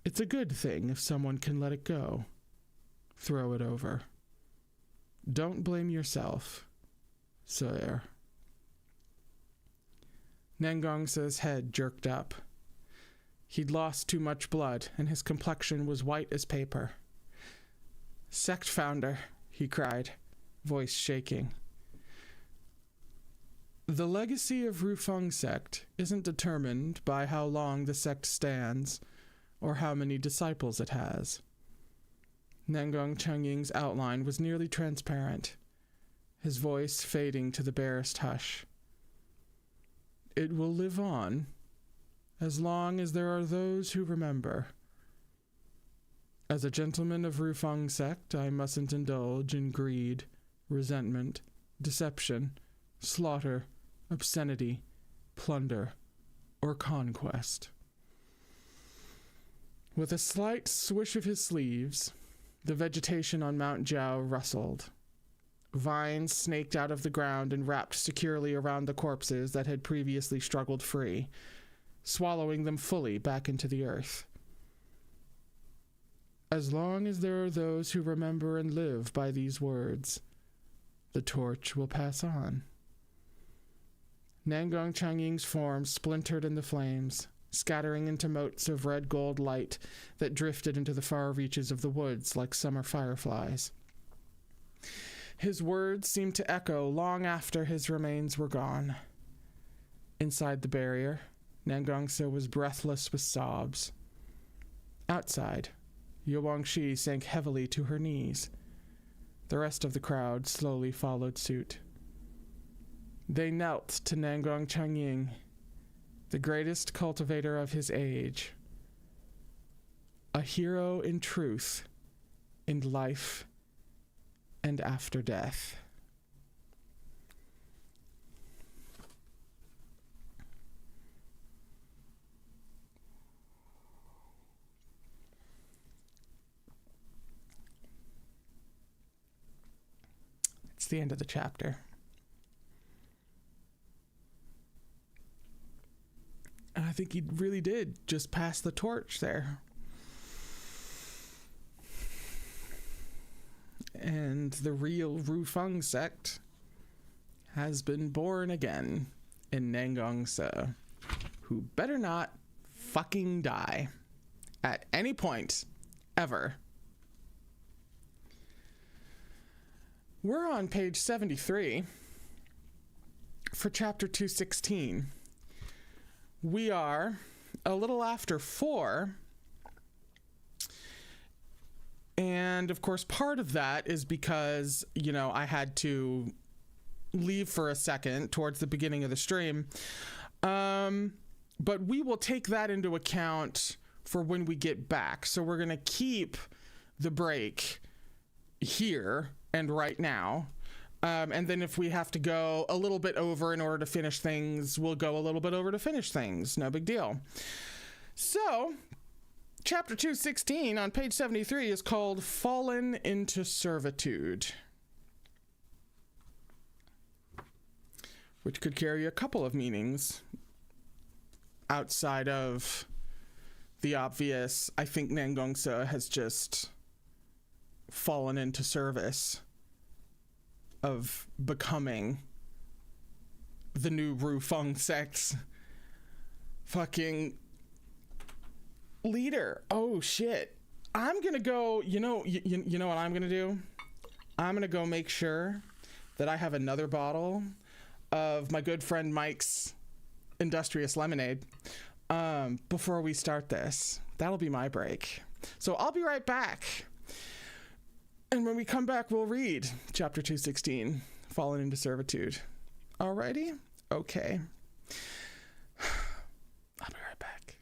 It's a good thing if someone can let it go. Throw it over. Don't blame yourself, sir. Nangong Su's head jerked up. He'd lost too much blood, and his complexion was white as paper. Sect founder, he cried, voice shaking. The legacy of Rufeng sect isn't determined by how long the sect stands, or how many disciples it has. Nangong Chongying's outline was nearly transparent, his voice fading to the barest hush. It will live on, as long as there are those who remember. As a gentleman of Rufeng sect, I mustn't indulge in greed, resentment, deception, slaughter, obscenity, plunder, or conquest. With a slight swish of his sleeves, The vegetation on Mount Jiao rustled. Vines snaked out of the ground and wrapped securely around the corpses that had previously struggled free, swallowing them fully back into the earth. As long as there are those who remember and live by these words, the torch will pass on. Nangong Chongying's form splintered in the flames, scattering into motes of red-gold light that drifted into the far reaches of the woods like summer fireflies. His words seemed to echo long after his remains were gone. Inside the barrier, Nangong Su was breathless with sobs. Outside, Yuangshi sank heavily to her knees. The rest of the crowd slowly followed suit. They knelt to Nangong Chongying, the greatest cultivator of his age, a hero in truth, in life, and after death. It's the end of the chapter. And I think he really did just pass the torch there. And the real Rufeng sect has been born again in Nangong Su, who better not fucking die at any point, ever. We're on page 73 for chapter 216. We are a little after 4. And of course, part of that is because, I had to leave for a second towards the beginning of the stream. But we will take that into account for when we get back. So we're going to keep the break here and right now. And then if we have to go a little bit over in order to finish things, we'll go a little bit over to finish things. No big deal. So, chapter 216 on page 73 is called Fallen into Servitude, which could carry a couple of meanings outside of the obvious. I think Nangong Su has just fallen into service of becoming the new Rufeng sect's fucking leader. Oh shit. I'm gonna go, you know what I'm gonna do? I'm gonna go make sure that I have another bottle of my good friend Mike's Industrious Lemonade before we start this. That'll be my break. So I'll be right back. And when we come back, we'll read chapter 216, Fallen into Servitude. Alrighty? Okay. I'll be right back.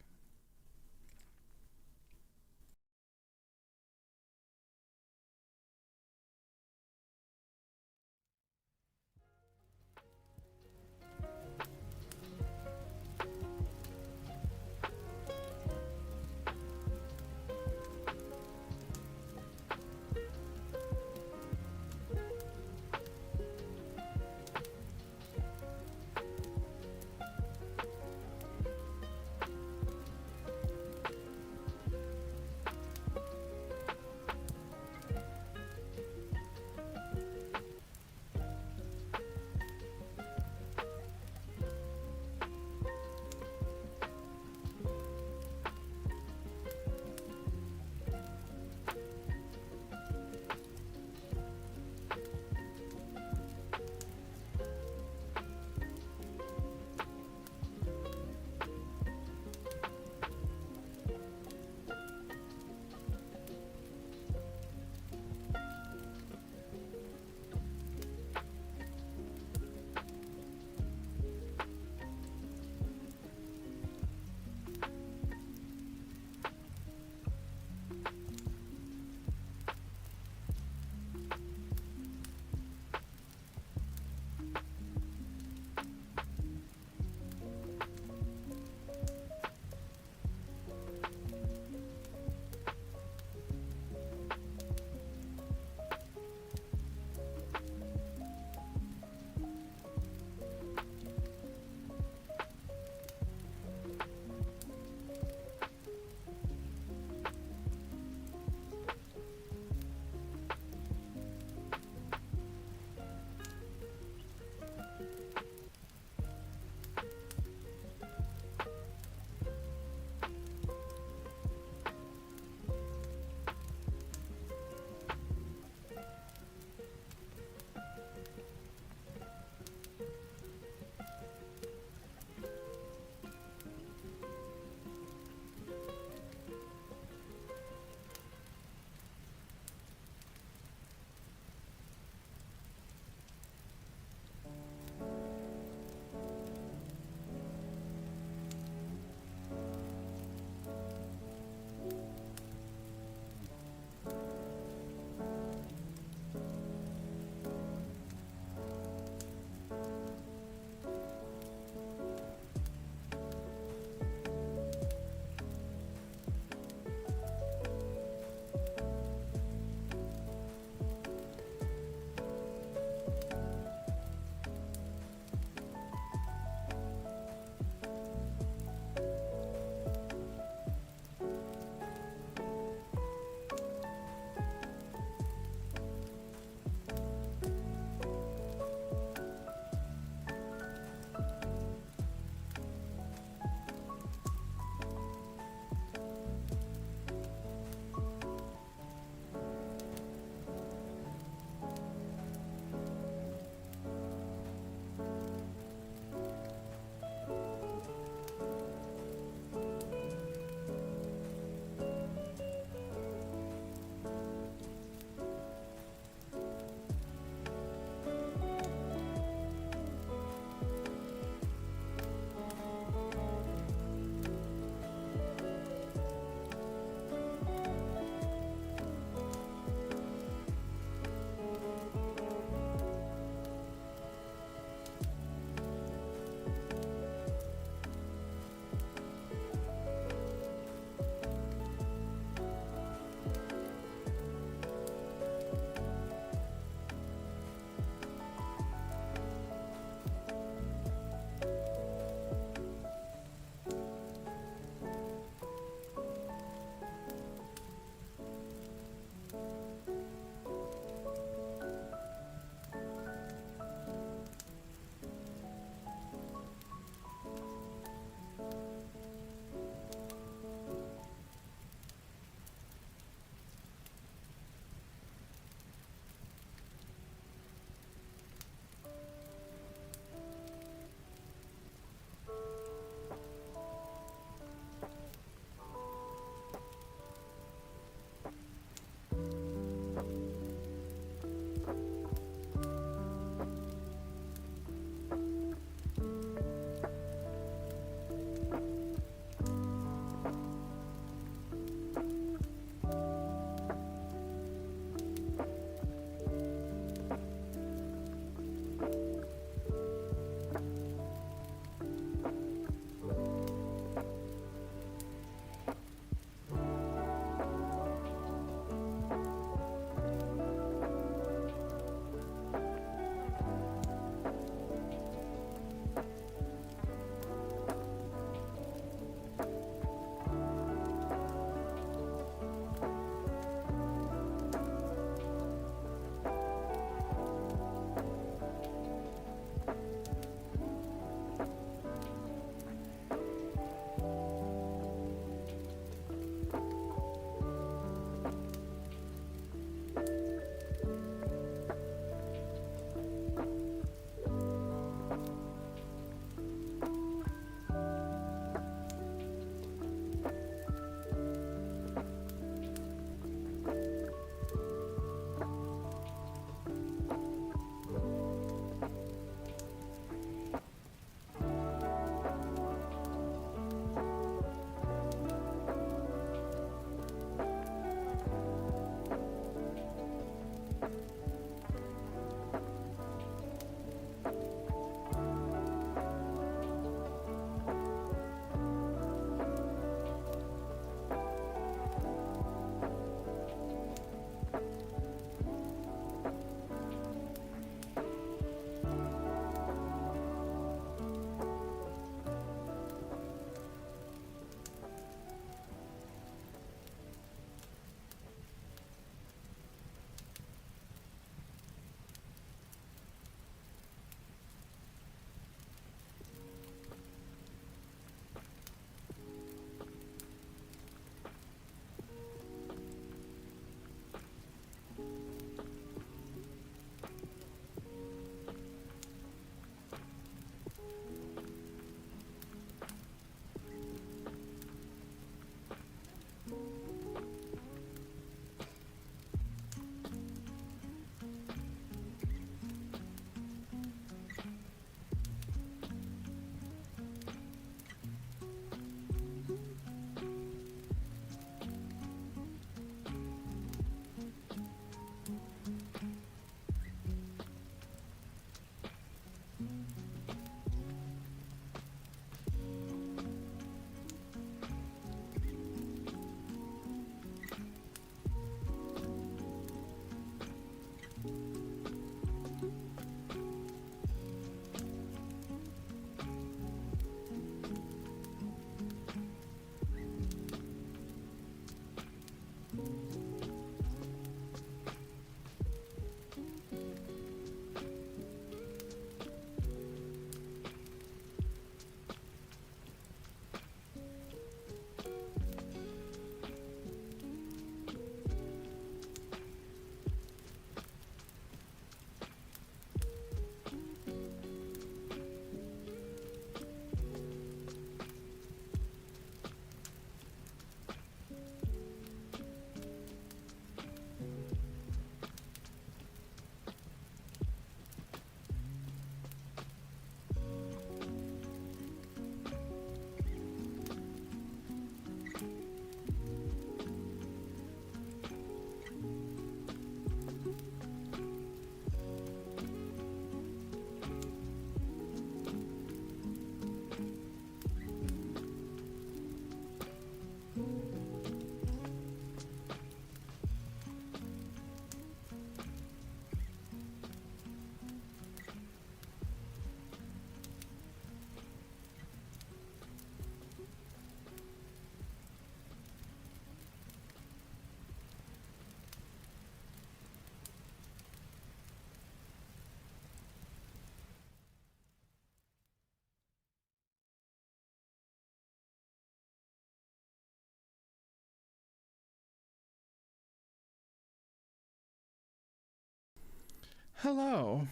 Hello.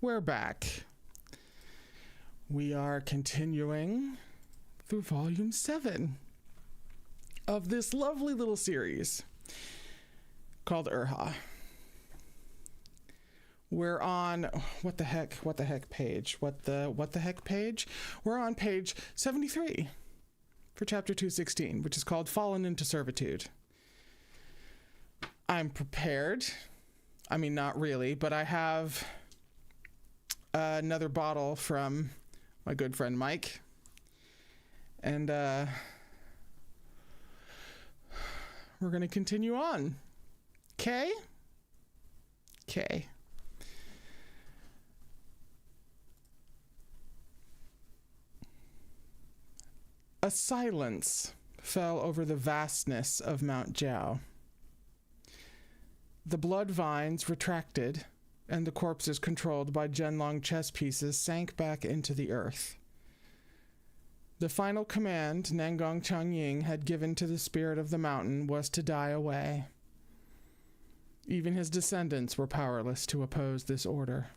We're back. We are continuing through Volume 7 of this lovely little series called Erha. We're on what the heck page? What the heck page? We're on page 73 for chapter 216, which is called Fallen into Servitude. I'm prepared. I mean, not really, but I have another bottle from my good friend Mike. And we're going to continue on. Okay? Okay. A silence fell over the vastness of Mount Jiao. The blood vines retracted, and the corpses controlled by Zhenlong chess pieces sank back into the earth. The final command Nangong Chongying had given to the spirit of the mountain was to die away. Even his descendants were powerless to oppose this order.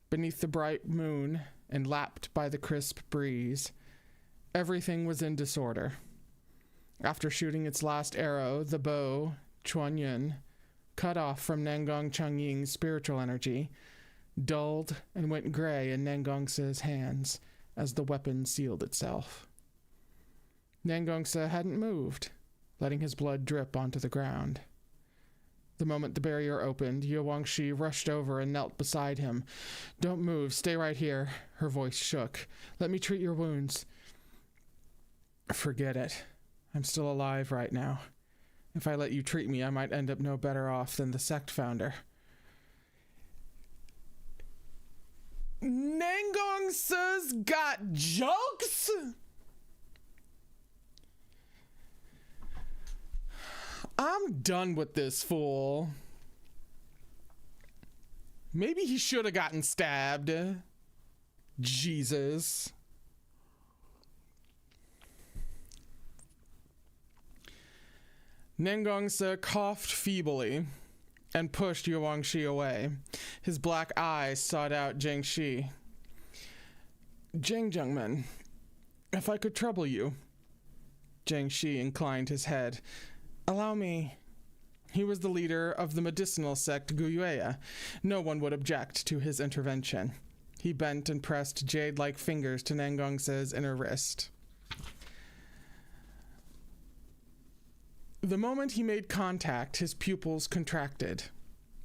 Beneath the bright moon and lapped by the crisp breeze, everything was in disorder. After shooting its last arrow, the bow, Chongying, cut off from Nangong Chongying's spiritual energy, dulled and went gray in Nangong Su's hands as the weapon sealed itself. Nangong Su hadn't moved, letting his blood drip onto the ground. The moment the barrier opened, Yuwangshi rushed over and knelt beside him. "Don't move, stay right here," her voice shook. "Let me treat your wounds." "Forget it. I'm still alive right now. If I let you treat me, I might end up no better off than the sect founder." Nangong Su's got jokes? I'm done with this fool. Maybe he should have gotten stabbed. Jesus. Nangong Su coughed feebly and pushed Yuwangshi away. His black eyes sought out Zhengxi. "Zhengjungmen, if I could trouble you." Zhengxi inclined his head. "Allow me." He was the leader of the medicinal sect Buguay. No one would object to his intervention. He bent and pressed jade-like fingers to Nangong Su's inner wrist. The moment he made contact, his pupils contracted.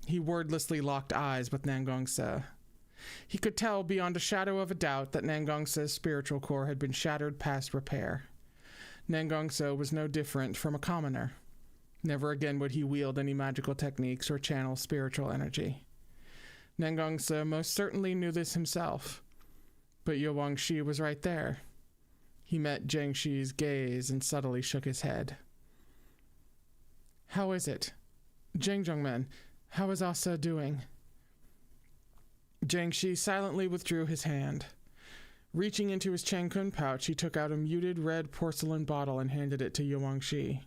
He wordlessly locked eyes with Nangong Su. He could tell beyond a shadow of a doubt that Nangong Su's spiritual core had been shattered past repair. Nangong Su was no different from a commoner. Never again would he wield any magical techniques or channel spiritual energy. Nangong Su most certainly knew this himself, but Yuwangshi was right there. He met Zhengxi's gaze and subtly shook his head. "How is it? Zhengjungmen, how is Asa doing?" Zhengxi silently withdrew his hand. Reaching into his Changkun pouch, he took out a muted red porcelain bottle and handed it to Yuwangshi.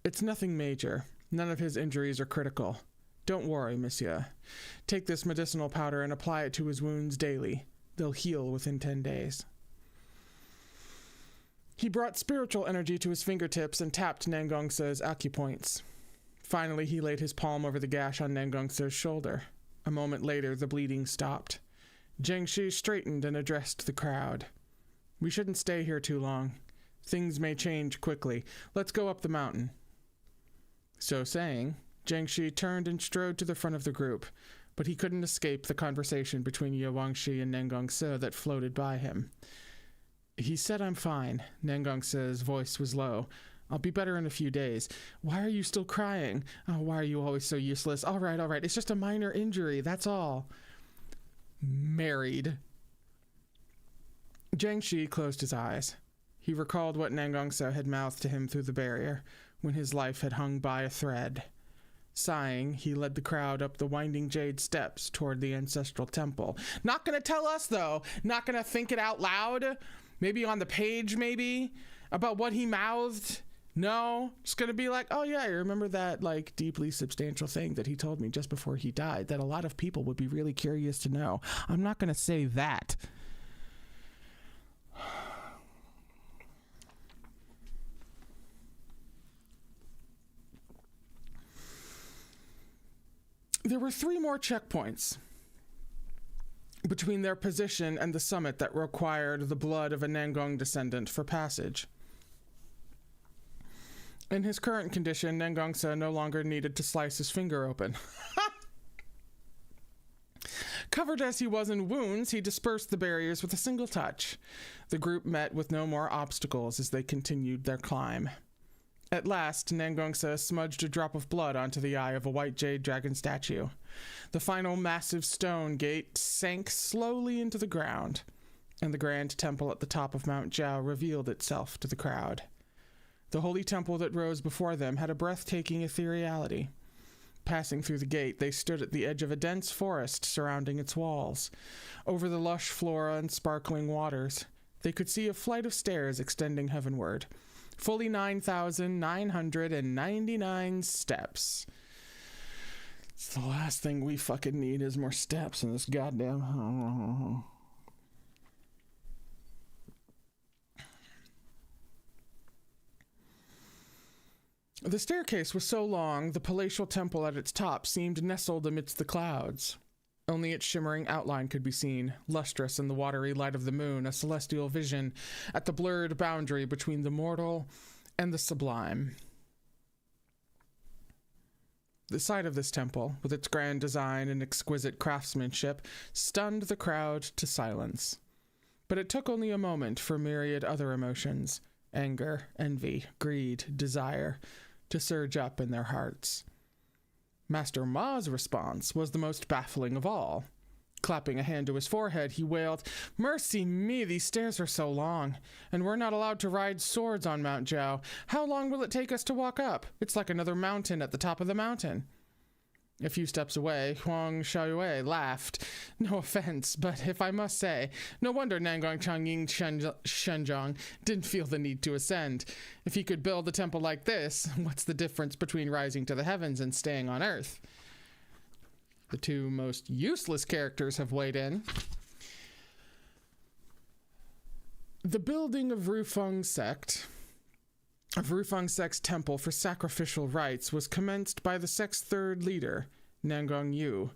"It's nothing major. None of his injuries are critical. Don't worry, monsieur. Take this medicinal powder and apply it to his wounds daily. They'll heal within 10 days. He brought spiritual energy to his fingertips and tapped Nangong Su's acupoints. Finally, he laid his palm over the gash on Nangong Su's shoulder. A moment later, the bleeding stopped. Zhengxi straightened and addressed the crowd. "We shouldn't stay here too long. Things may change quickly. Let's go up the mountain." So saying, Zhengxi turned and strode to the front of the group, but he couldn't escape the conversation between Yuwangshi and Nangong Su that floated by him. "He said I'm fine." Nangong Su's voice was low. "I'll be better in a few days." "Why are you still crying?" "Oh, why are you always so useless?" All right. It's just a minor injury, that's all." Married. Zhengxi closed his eyes. He recalled what Nangong Su had mouthed to him through the barrier, when his life had hung by a thread. Sighing, he led the crowd up the winding jade steps toward the ancestral temple. Not gonna tell us, though. Not gonna think it out loud. Maybe on the page, maybe, about what he mouthed. No, it's going to be like, oh yeah, I remember that like deeply substantial thing that he told me just before he died that a lot of people would be really curious to know. I'm not going to say that. There were 3 more checkpoints between their position and the summit that required the blood of a Nangong descendant for passage. In his current condition, Nangong Su no longer needed to slice his finger open. Covered as he was in wounds, he dispersed the barriers with a single touch. The group met with no more obstacles as they continued their climb. At last, Nangong Su smudged a drop of blood onto the eye of a white jade dragon statue. The final massive stone gate sank slowly into the ground, and the grand temple at the top of Mount Jiao revealed itself to the crowd. The holy temple that rose before them had a breathtaking ethereality. Passing through the gate, they stood at the edge of a dense forest surrounding its walls. Over the lush flora and sparkling waters, they could see a flight of stairs extending heavenward. Fully 9,999 steps. It's the last thing we fucking need is more steps in this goddamn... The staircase was so long, the palatial temple at its top seemed nestled amidst the clouds. Only its shimmering outline could be seen, lustrous in the watery light of the moon, a celestial vision at the blurred boundary between the mortal and the sublime. The sight of this temple, with its grand design and exquisite craftsmanship, stunned the crowd to silence. But it took only a moment for myriad other emotions, anger, envy, greed, desire, to surge up in their hearts. Master Ma's response was the most baffling of all. Clapping a hand to his forehead, he wailed, "Mercy me, these stairs are so long, and we're not allowed to ride swords on Mount Jiao. How long will it take us to walk up? It's like another mountain at the top of the mountain." A few steps away, Huang Xiaoyue laughed. "No offense, but if I must say, no wonder Nangong Chongying Shenjiang didn't feel the need to ascend. If he could build a temple like this, what's the difference between rising to the heavens and staying on Earth?" The 2 most useless characters have weighed in. The building of Rufeng sect's temple for sacrificial rites was commenced by the sect's 3rd leader, Nangong Liu,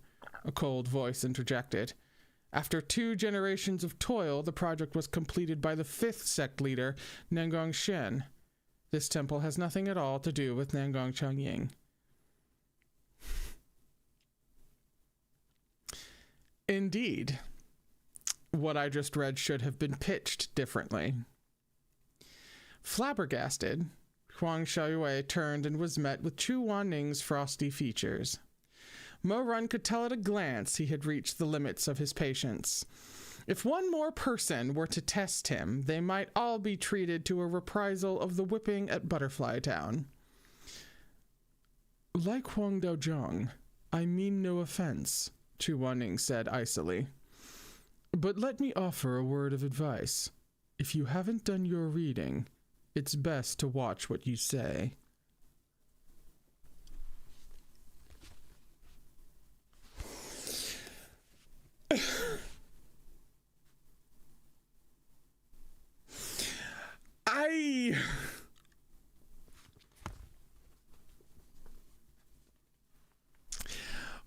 a cold voice interjected. After 2 generations of toil, the project was completed by the 5th sect leader, Nangong Shen. This temple has nothing at all to do with Nangong Chongying. Indeed, what I just read should have been pitched differently. Flabbergasted, Huang Xiaoyue turned and was met with Chu Wanning's frosty features. Mo Run could tell at a glance he had reached the limits of his patience. If one more person were to test him, they might all be treated to a reprisal of the whipping at Butterfly Town. "Like Huang Daozhong, I mean no offense," Chu Wanning said icily. "But let me offer a word of advice. If you haven't done your reading, it's best to watch what you say."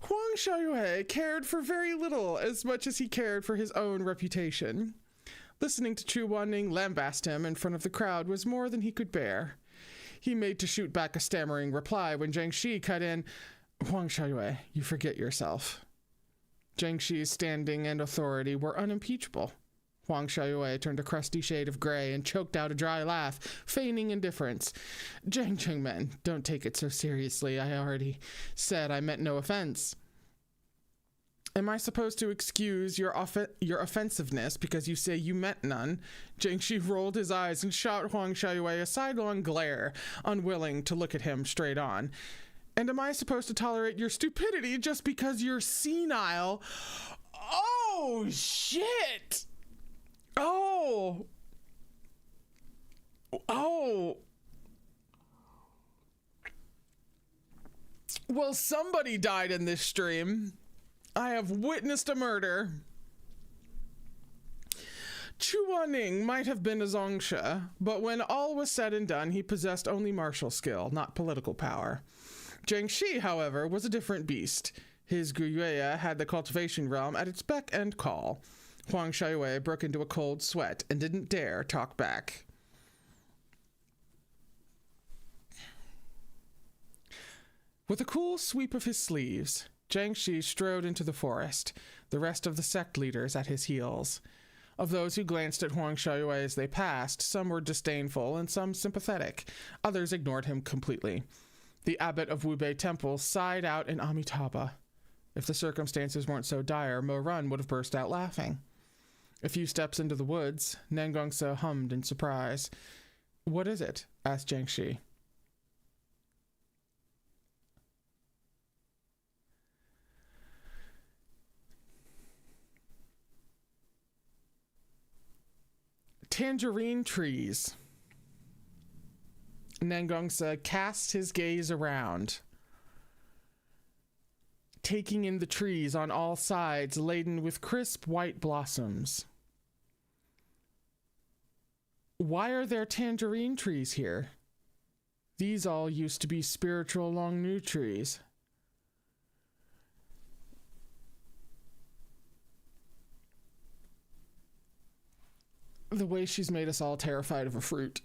Huang Xiaoyue cared for very little as much as he cared for his own reputation. Listening to Chu Wanning lambast him in front of the crowd was more than he could bear. He made to shoot back a stammering reply when Zhang Shi cut in, "Huang Xiaoyue, you forget yourself." Zhang Shi's standing and authority were unimpeachable. Huang Xiaoyue turned a crusty shade of gray and choked out a dry laugh, feigning indifference. "Zhang Chengmen, don't take it so seriously. I already said I meant no offense." "Am I supposed to excuse your offensiveness because you say you meant none?" Zhang Shi rolled his eyes and shot Huang Xiaoyue a sidelong glare, unwilling to look at him straight on. "And am I supposed to tolerate your stupidity just because you're senile?" Oh, shit! Oh! Well, somebody died in this stream. I have witnessed a murder. Chu Wanning might have been a Zongsha, but when all was said and done, he possessed only martial skill, not political power. Jiangxi, however, was a different beast. His Guiyue had the cultivation realm at its beck and call. Huang Shaiyue broke into a cold sweat and didn't dare talk back. With a cool sweep of his sleeves, Jiangxi strode into the forest, the rest of the sect leaders at his heels. Of those who glanced at Huang Shaiyue as they passed, some were disdainful and some sympathetic. Others ignored him completely. The abbot of Wubei Temple sighed out in Amitabha. If the circumstances weren't so dire, Mo Run would have burst out laughing. A few steps into the woods, Nangong Su hummed in surprise. "What is it?" asked Jiangxi. Tangerine trees. Nangong Su cast his gaze around, taking in the trees on all sides laden with crisp white blossoms. Why are there tangerine trees here? These all used to be spiritual Longnu trees. The way she's made us all terrified of a fruit.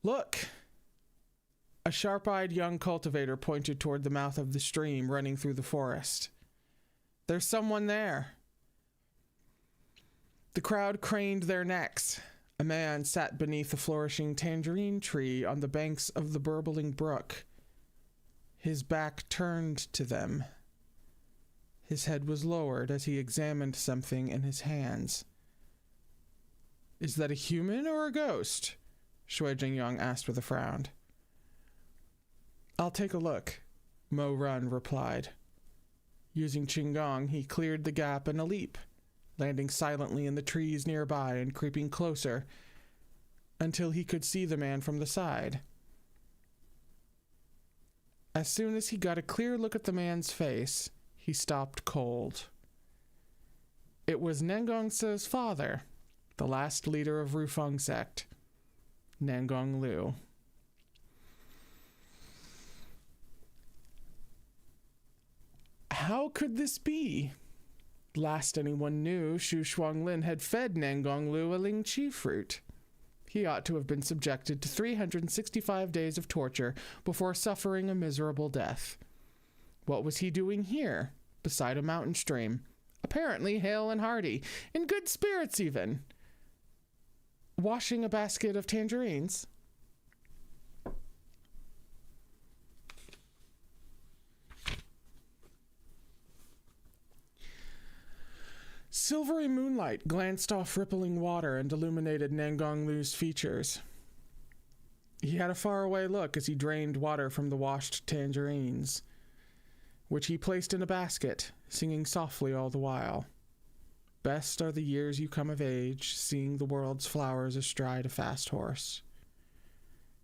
Look! A sharp-eyed young cultivator pointed toward the mouth of the stream running through the forest. There's someone there. The crowd craned their necks. A man sat beneath a flourishing tangerine tree on the banks of the burbling brook. His back turned to them. His head was lowered as he examined something in his hands. "Is that a human or a ghost?" Shui Jingyang asked with a frown. "I'll take a look," Mo Run replied. Using Qinggong, he cleared the gap in a leap, landing silently in the trees nearby and creeping closer until he could see the man from the side. As soon as he got a clear look at the man's face, he stopped cold. It was Nangong Su's father, the last leader of Rufeng sect, Nangong Liu. How could this be? Last anyone knew, Shu Shuanglin had fed Nangong Liu a ling chi fruit. He ought to have been subjected to 365 days of torture before suffering a miserable death. What was he doing here, beside a mountain stream, apparently hale and hearty, in good spirits even? Washing a basket of tangerines? Silvery moonlight glanced off rippling water and illuminated Nangong Liu's features. He had a faraway look as he drained water from the washed tangerines, which he placed in a basket, singing softly all the while. Best are the years you come of age, seeing the world's flowers astride a fast horse.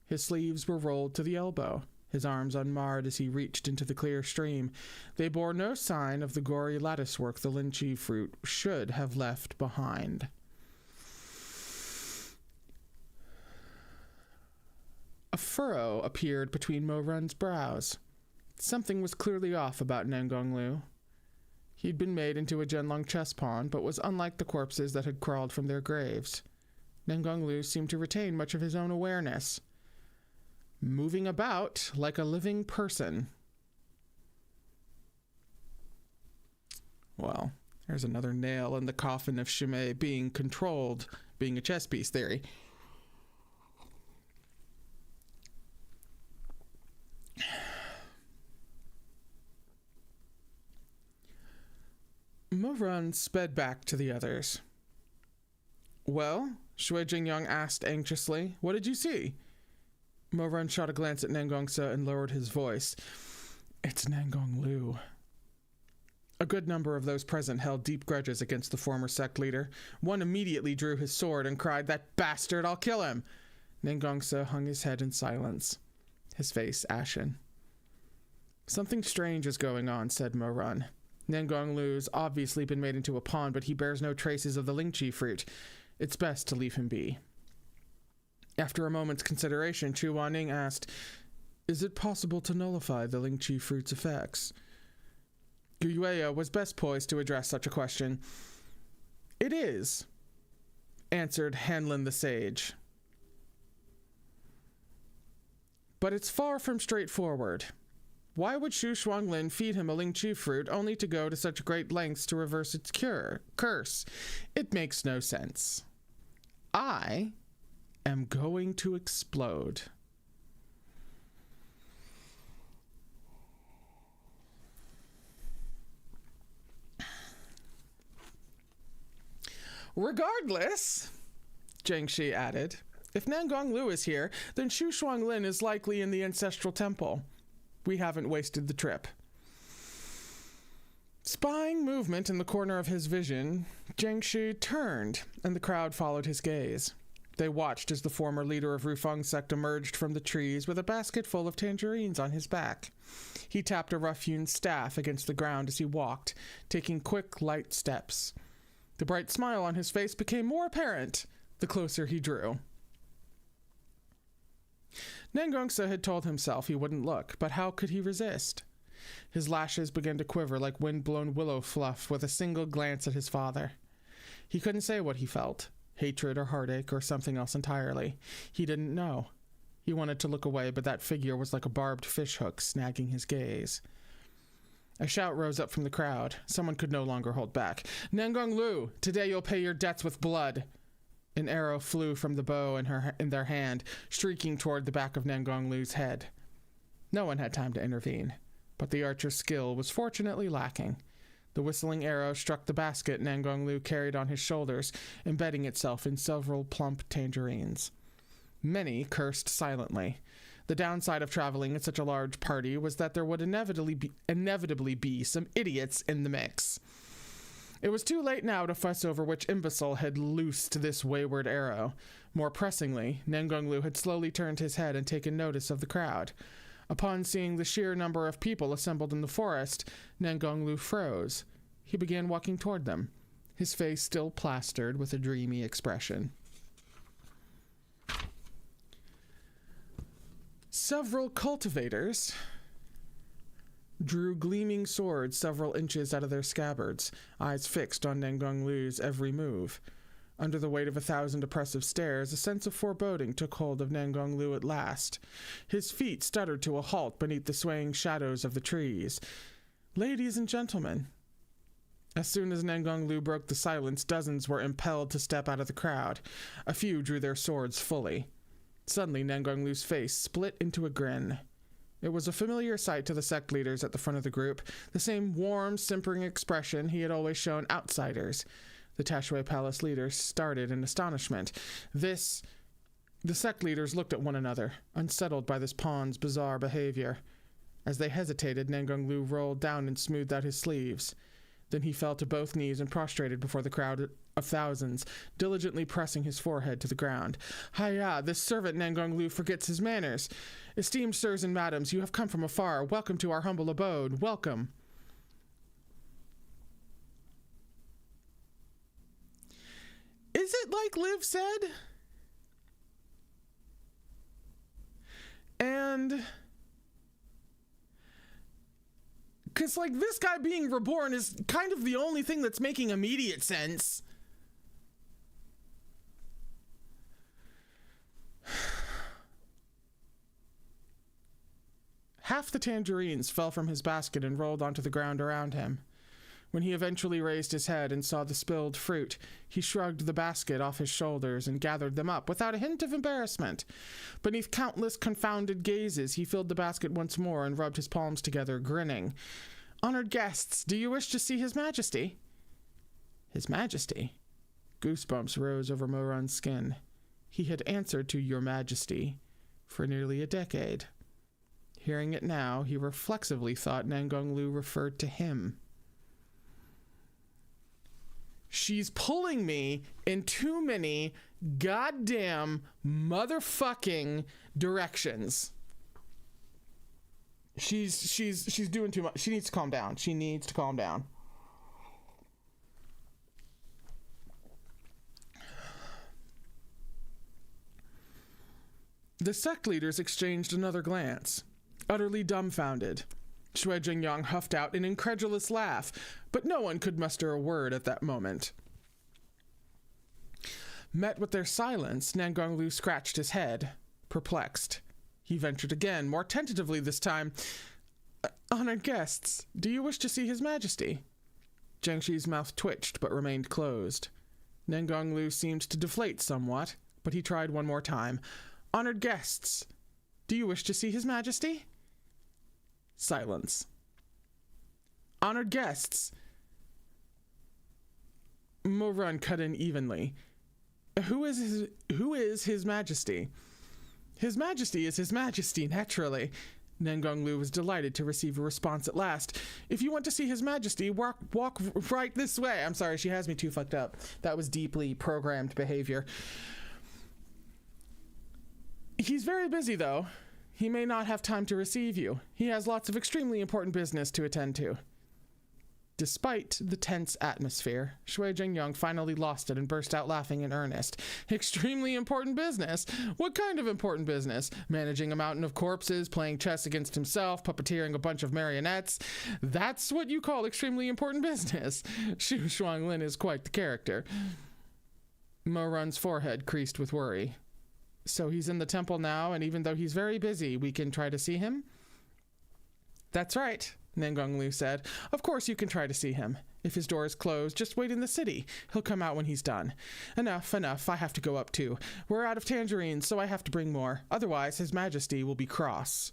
His sleeves were rolled to the elbow, his arms unmarred as he reached into the clear stream. They bore no sign of the gory latticework the lychee fruit should have left behind. A furrow appeared between Mo Run's brows. Something was clearly off about Nangong Liu. He'd been made into a Zhenlong chess pawn, but was unlike the corpses that had crawled from their graves. Nangong Liu seemed to retain much of his own awareness, moving about like a living person. Well, there's another nail in the coffin of Shimei being controlled, being a chess piece theory. Mo Run sped back to the others. "Well?" Shui Jingyang asked anxiously. "What did you see?" Mo Run shot a glance at Nangong Su and lowered his voice. "It's Nangong Liu." A good number of those present held deep grudges against the former sect leader. One immediately drew his sword and cried, "That bastard, I'll kill him!" Nangong Su hung his head in silence, his face ashen. Something strange is going on, said Mo Run. Nangong Liu's obviously been made into a pawn, but he bears no traces of the Lingqi fruit. It's best to leave him be. After a moment's consideration, Chu Wanning asked, is it possible to nullify the Lingqi fruit's effects? Buguay was best poised to address such a question. It is, answered Hanlin the Sage. But it's far from straightforward. Why would Shu Shuanglin feed him a Lingqi fruit only to go to such great lengths to reverse its curse? It makes no sense. I am going to explode. Regardless, Jiangxi added, if Nangong Liu is here, then Shu Shuanglin is likely in the ancestral temple. We haven't wasted the trip. Spying movement in the corner of his vision, Jiangxi turned, and the crowd followed his gaze. They watched as the former leader of Rufeng's sect emerged from the trees with a basket full of tangerines on his back. He tapped a rough-hewn staff against the ground as he walked, taking quick, light steps. The bright smile on his face became more apparent the closer he drew. Nangong Su had told himself he wouldn't look, but how could he resist? His lashes began to quiver like wind-blown willow fluff with a single glance at his father. He couldn't say what he felt, hatred or heartache or something else entirely. He didn't know. He wanted to look away, but that figure was like a barbed fishhook snagging his gaze. A shout rose up from the crowd. Someone could no longer hold back. Nangong Liu, today you'll pay your debts with blood. An arrow flew from the bow in their hand, streaking toward the back of Nangong Liu's head. No one had time to intervene, but the archer's skill was fortunately lacking. The whistling arrow struck the basket Nangong Liu carried on his shoulders, embedding itself in several plump tangerines. Many cursed silently. The downside of traveling in such a large party was that there would inevitably be some idiots in the mix. It was too late now to fuss over which imbecile had loosed this wayward arrow. More pressingly, Nangong Liu had slowly turned his head and taken notice of the crowd. Upon seeing the sheer number of people assembled in the forest, Nangong Liu froze. He began walking toward them, his face still plastered with a dreamy expression. Several cultivators drew gleaming swords several inches out of their scabbards, eyes fixed on Nangong Liu's every move. Under the weight of 1,000 oppressive stares, a sense of foreboding took hold of Nangong Liu at last. His feet stuttered to a halt beneath the swaying shadows of the trees. Ladies and gentlemen. As soon as Nangong Liu broke the silence, dozens were impelled to step out of the crowd. A few drew their swords fully. Suddenly, Nangong Liu's face split into a grin. It was a familiar sight to the sect leaders at the front of the group, the same warm, simpering expression he had always shown outsiders. The Tashui Palace leaders started in astonishment. The sect leaders looked at one another, unsettled by this pawn's bizarre behavior. As they hesitated, Nangong Liu rolled down and smoothed out his sleeves. Then he fell to both knees and prostrated before the crowd of thousands, diligently pressing his forehead to the ground. Hiya, this servant Nangong Liu forgets his manners. Esteemed sirs and madams, you have come from afar. Welcome to our humble abode. Welcome. Is it like Liv said? And because, like, this guy being reborn is kind of the only thing that's making immediate sense. Half the tangerines fell from his basket and rolled onto the ground around him. When he eventually raised his head and saw the spilled fruit, he shrugged the basket off his shoulders and gathered them up without a hint of embarrassment. Beneath countless confounded gazes, he filled the basket once more and rubbed his palms together, grinning. Honored guests, do you wish to see His Majesty? His Majesty? Goosebumps rose over Moran's skin. He had answered to Your Majesty for nearly a decade. Hearing it now, he reflexively thought Nangong Liu referred to him. She's pulling me in too many goddamn motherfucking directions. She's doing too much. She needs to calm down. She needs to calm down. The sect leaders exchanged another glance, utterly dumbfounded. Shui Jingyang huffed out an incredulous laugh, but no one could muster a word at that moment. Met with their silence, Nangong Liu scratched his head, perplexed. He ventured again, more tentatively this time. Honored guests, do you wish to see His Majesty? Jiangxi's mouth twitched, but remained closed. Nangong Liu seemed to deflate somewhat, but he tried one more time. Honored guests, do you wish to see His Majesty? Silence. Honored guests. Mo Run cut in evenly. Who is His Majesty? His Majesty is His Majesty, naturally. Nangong Liu was delighted to receive a response at last. If you want to see His Majesty, walk right this way. I'm sorry, she has me too fucked up. That was deeply programmed behavior. He's very busy, though. He may not have time to receive you. He has lots of extremely important business to attend to. Despite the tense atmosphere, Shui Jingyang finally lost it and burst out laughing in earnest. Extremely important business? What kind of important business? Managing a mountain of corpses, playing chess against himself, puppeteering a bunch of marionettes? That's what you call extremely important business? Xu Shuanglin is quite the character. Mo Run's forehead creased with worry. So he's in the temple now, and even though he's very busy, we can try to see him? That's right, Nangong Liu said. Of course you can try to see him. If his door is closed, just wait in the city. He'll come out when he's done. Enough. I have to go up too. We're out of tangerines, so I have to bring more. Otherwise, His Majesty will be cross.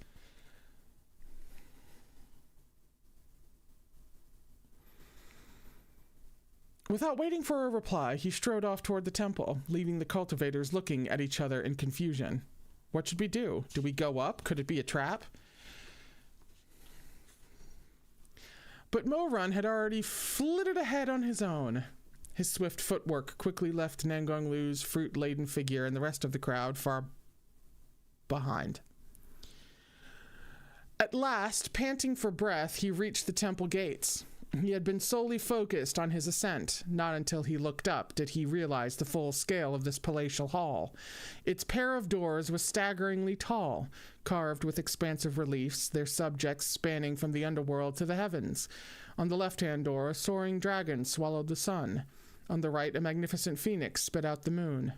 Without waiting for a reply, he strode off toward the temple, leaving the cultivators looking at each other in confusion. What should we do? Do we go up? Could it be a trap? But Mo Run had already flitted ahead on his own. His swift footwork quickly left Nangong Liu's fruit-laden figure and the rest of the crowd far behind. At last, panting for breath, he reached the temple gates. He had been solely focused on his ascent. Not until he looked up did he realize the full scale of this palatial hall. Its pair of doors was staggeringly tall, carved with expansive reliefs, their subjects spanning from the underworld to the heavens. On the left-hand door, a soaring dragon swallowed the sun. On the right, a magnificent phoenix spit out the moon.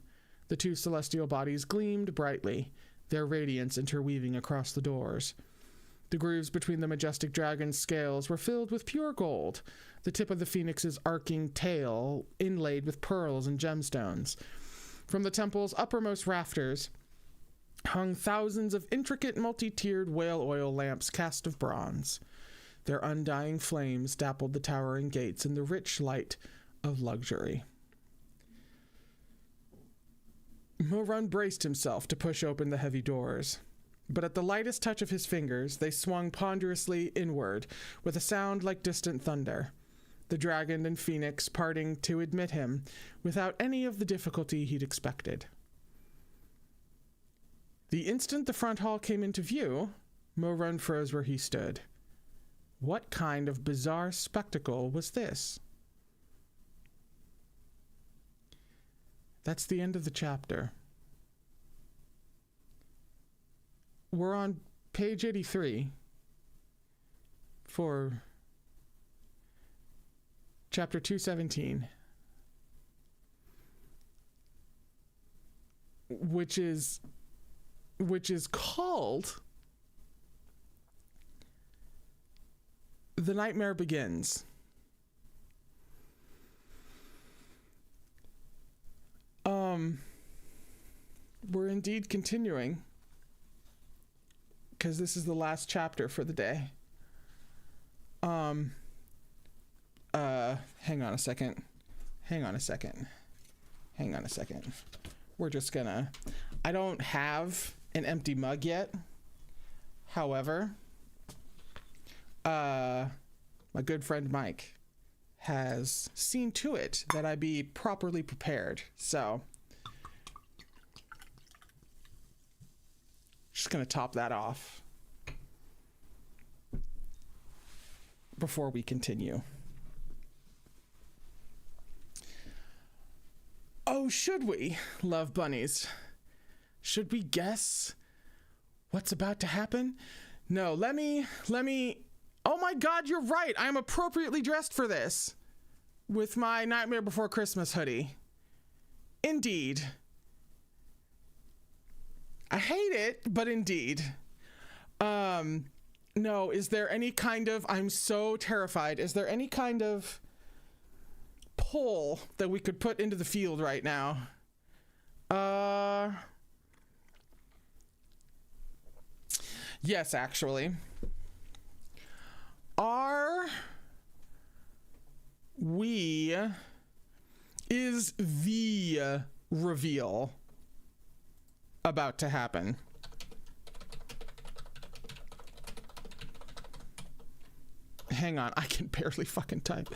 The two celestial bodies gleamed brightly, their radiance interweaving across the doors. The grooves between the majestic dragon's scales were filled with pure gold, the tip of the phoenix's arcing tail inlaid with pearls and gemstones. From the temple's uppermost rafters hung thousands of intricate multi-tiered whale oil lamps cast of bronze. Their undying flames dappled the towering gates in the rich light of luxury. Mo Run braced himself to push open the heavy doors. But at the lightest touch of his fingers, they swung ponderously inward, with a sound like distant thunder, the dragon and phoenix parting to admit him without any of the difficulty he'd expected. The instant the front hall came into view, Mo Run froze where he stood. What kind of bizarre spectacle was this? That's the end of the chapter. We're on page 83 for chapter 217, which is called The Nightmare Begins. We're indeed continuing, because this is the last chapter for the day. Hang on a second. We're just gonna... I don't have an empty mug yet. However, my good friend Mike has seen to it that I be properly prepared. So, just going to top that off before we continue. Oh, should we, love bunnies? Should we guess what's about to happen? No, let me... Oh my God, you're right. I'm appropriately dressed for this. With my Nightmare Before Christmas hoodie. Indeed. I hate it, but indeed. No, is there any kind of... I'm so terrified. Is there any kind of pole that we could put into the field right now? Yes, actually. Is the reveal about to happen? Hang on, I can barely fucking type.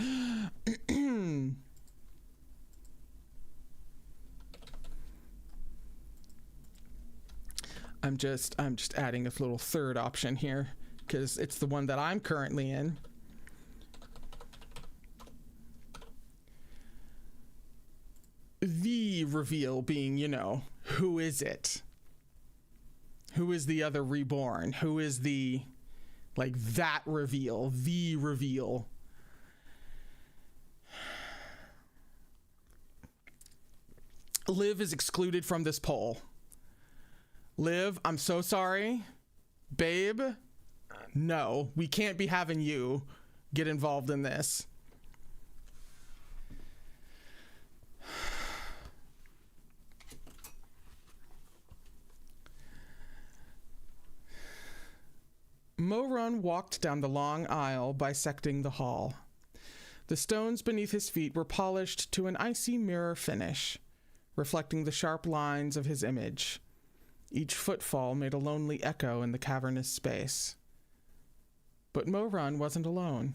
I'm just adding a little third option here because it's the one that I'm currently in. The reveal being, you know, who is it? Who is the other reborn? Who is the, like, that reveal? The reveal. Liv is excluded from this poll. Liv, I'm so sorry. Babe, no, we can't be having you get involved in this. Mo-Run walked down the long aisle, bisecting the hall. The stones beneath his feet were polished to an icy mirror finish, reflecting the sharp lines of his image. Each footfall made a lonely echo in the cavernous space. But Mo-Run wasn't alone.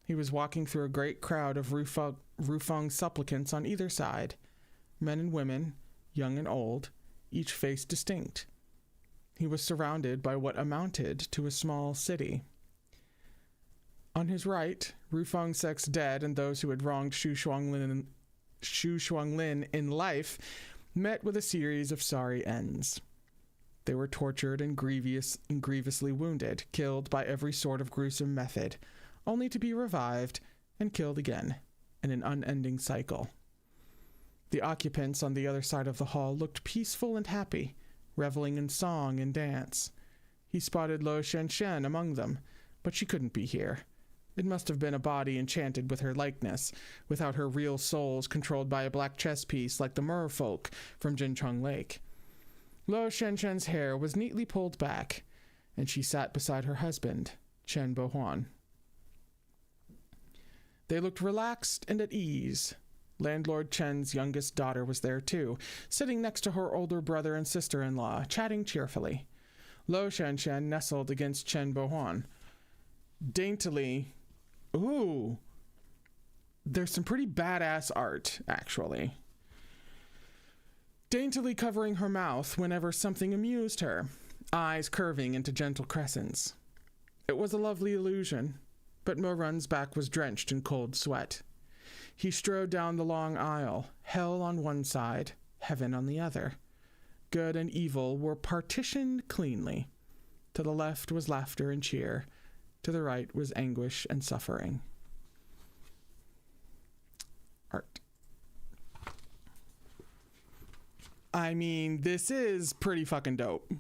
He was walking through a great crowd of Rufeng supplicants on either side, men and women, young and old, each face distinct. He was surrounded by what amounted to a small city. On his right, Rufeng sect's dead and those who had wronged Xu Shuanglin in life met with a series of sorry ends. They were tortured and grievously wounded, killed by every sort of gruesome method, only to be revived and killed again in an unending cycle. The occupants on the other side of the hall looked peaceful and happy, reveling in song and dance. He spotted Lo Shen among them, but she couldn't be here. It must have been a body enchanted with her likeness, without her real souls controlled by a black chess piece like the merfolk from Jinchong Lake. Lo Shen's hair was neatly pulled back, and she sat beside her husband, Chen Bohuan. They looked relaxed and at ease. Landlord Chen's youngest daughter was there too, sitting next to her older brother and sister-in-law, chatting cheerfully. Lo Shen nestled against Chen Bohuan. Daintily... Ooh! There's some pretty badass art, actually. Daintily covering her mouth whenever something amused her, eyes curving into gentle crescents. It was a lovely illusion, but Mo-Run's back was drenched in cold sweat. He strode down the long aisle, hell on one side, heaven on the other. Good and evil were partitioned cleanly. To the left was laughter and cheer. To the right was anguish and suffering. Art. I mean, this is pretty fucking dope.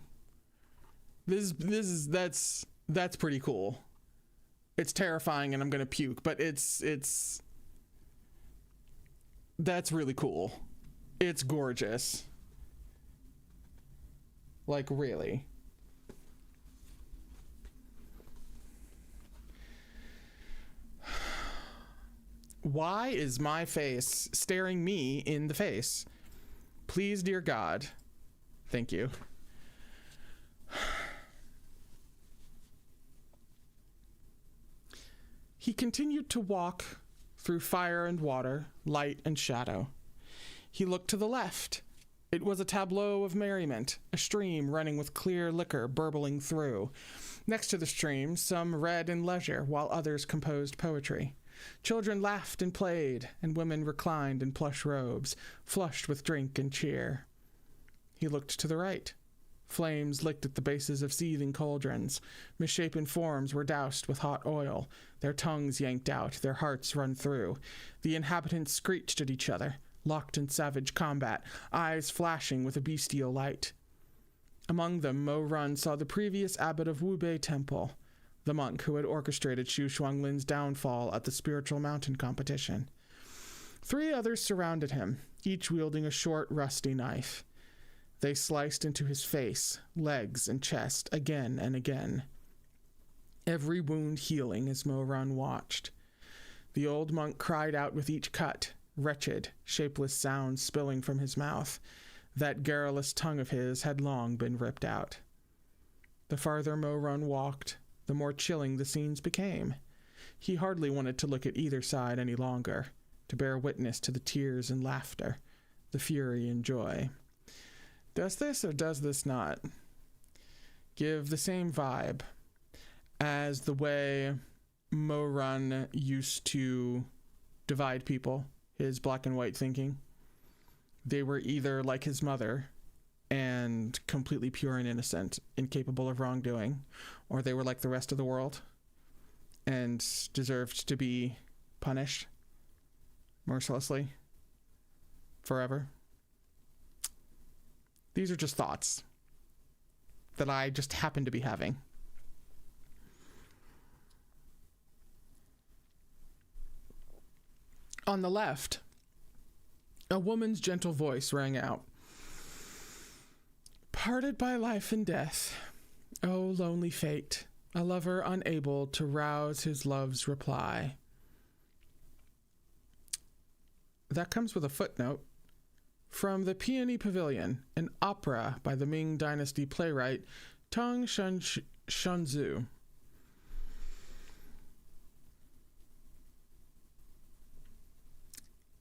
That's pretty cool. It's terrifying and I'm gonna puke, but that's really cool. It's gorgeous. Like, really. Why is my face staring me in the face? Please, dear God. Thank you. He continued to walk through fire and water, light and shadow. He looked to the left, It was a tableau of merriment, a stream running with clear liquor burbling through. Next to the stream, some read in leisure, while others composed poetry. Children laughed and played, and women reclined in plush robes, flushed with drink and cheer. He looked to the right. Flames licked at the bases of seething cauldrons. Misshapen forms were doused with hot oil, their tongues yanked out, their hearts run through. The inhabitants screeched at each other, locked in savage combat, eyes flashing with a bestial light. Among them, Mo Run saw the previous abbot of Wubei Temple, the monk who had orchestrated Xu Shuanglin's downfall at the spiritual mountain competition. 3 others surrounded him, each wielding a short, rusty knife. They sliced into his face, legs, and chest again and again, every wound healing as Mo Run watched. The old monk cried out with each cut, wretched, shapeless sounds spilling from his mouth. That garrulous tongue of his had long been ripped out. The farther Mo Run walked, the more chilling the scenes became. He hardly wanted to look at either side any longer, to bear witness to the tears and laughter, the fury and joy. Does this or does this not give the same vibe as the way Mo Run used to divide people, his black and white thinking? They were either like his mother and completely pure and innocent, incapable of wrongdoing, or they were like the rest of the world and deserved to be punished mercilessly forever. These are just thoughts that I just happen to be having. On the left, a woman's gentle voice rang out. Parted by life and death, oh lonely fate, a lover unable to rouse his love's reply. That comes with a footnote. From the Peony Pavilion, an opera by the Ming Dynasty playwright Tang Shunzu.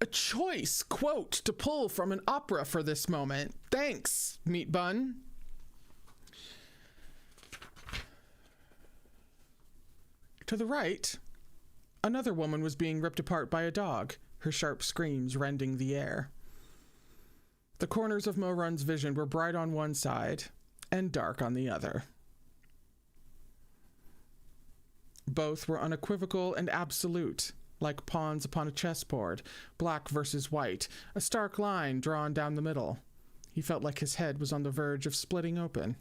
A choice quote to pull from an opera for this moment. Thanks, Meat Bun. To the right, another woman was being ripped apart by a dog, her sharp screams rending the air. The corners of Mo Run's vision were bright on one side and dark on the other. Both were unequivocal and absolute, like pawns upon a chessboard, black versus white, a stark line drawn down the middle. He felt like his head was on the verge of splitting open.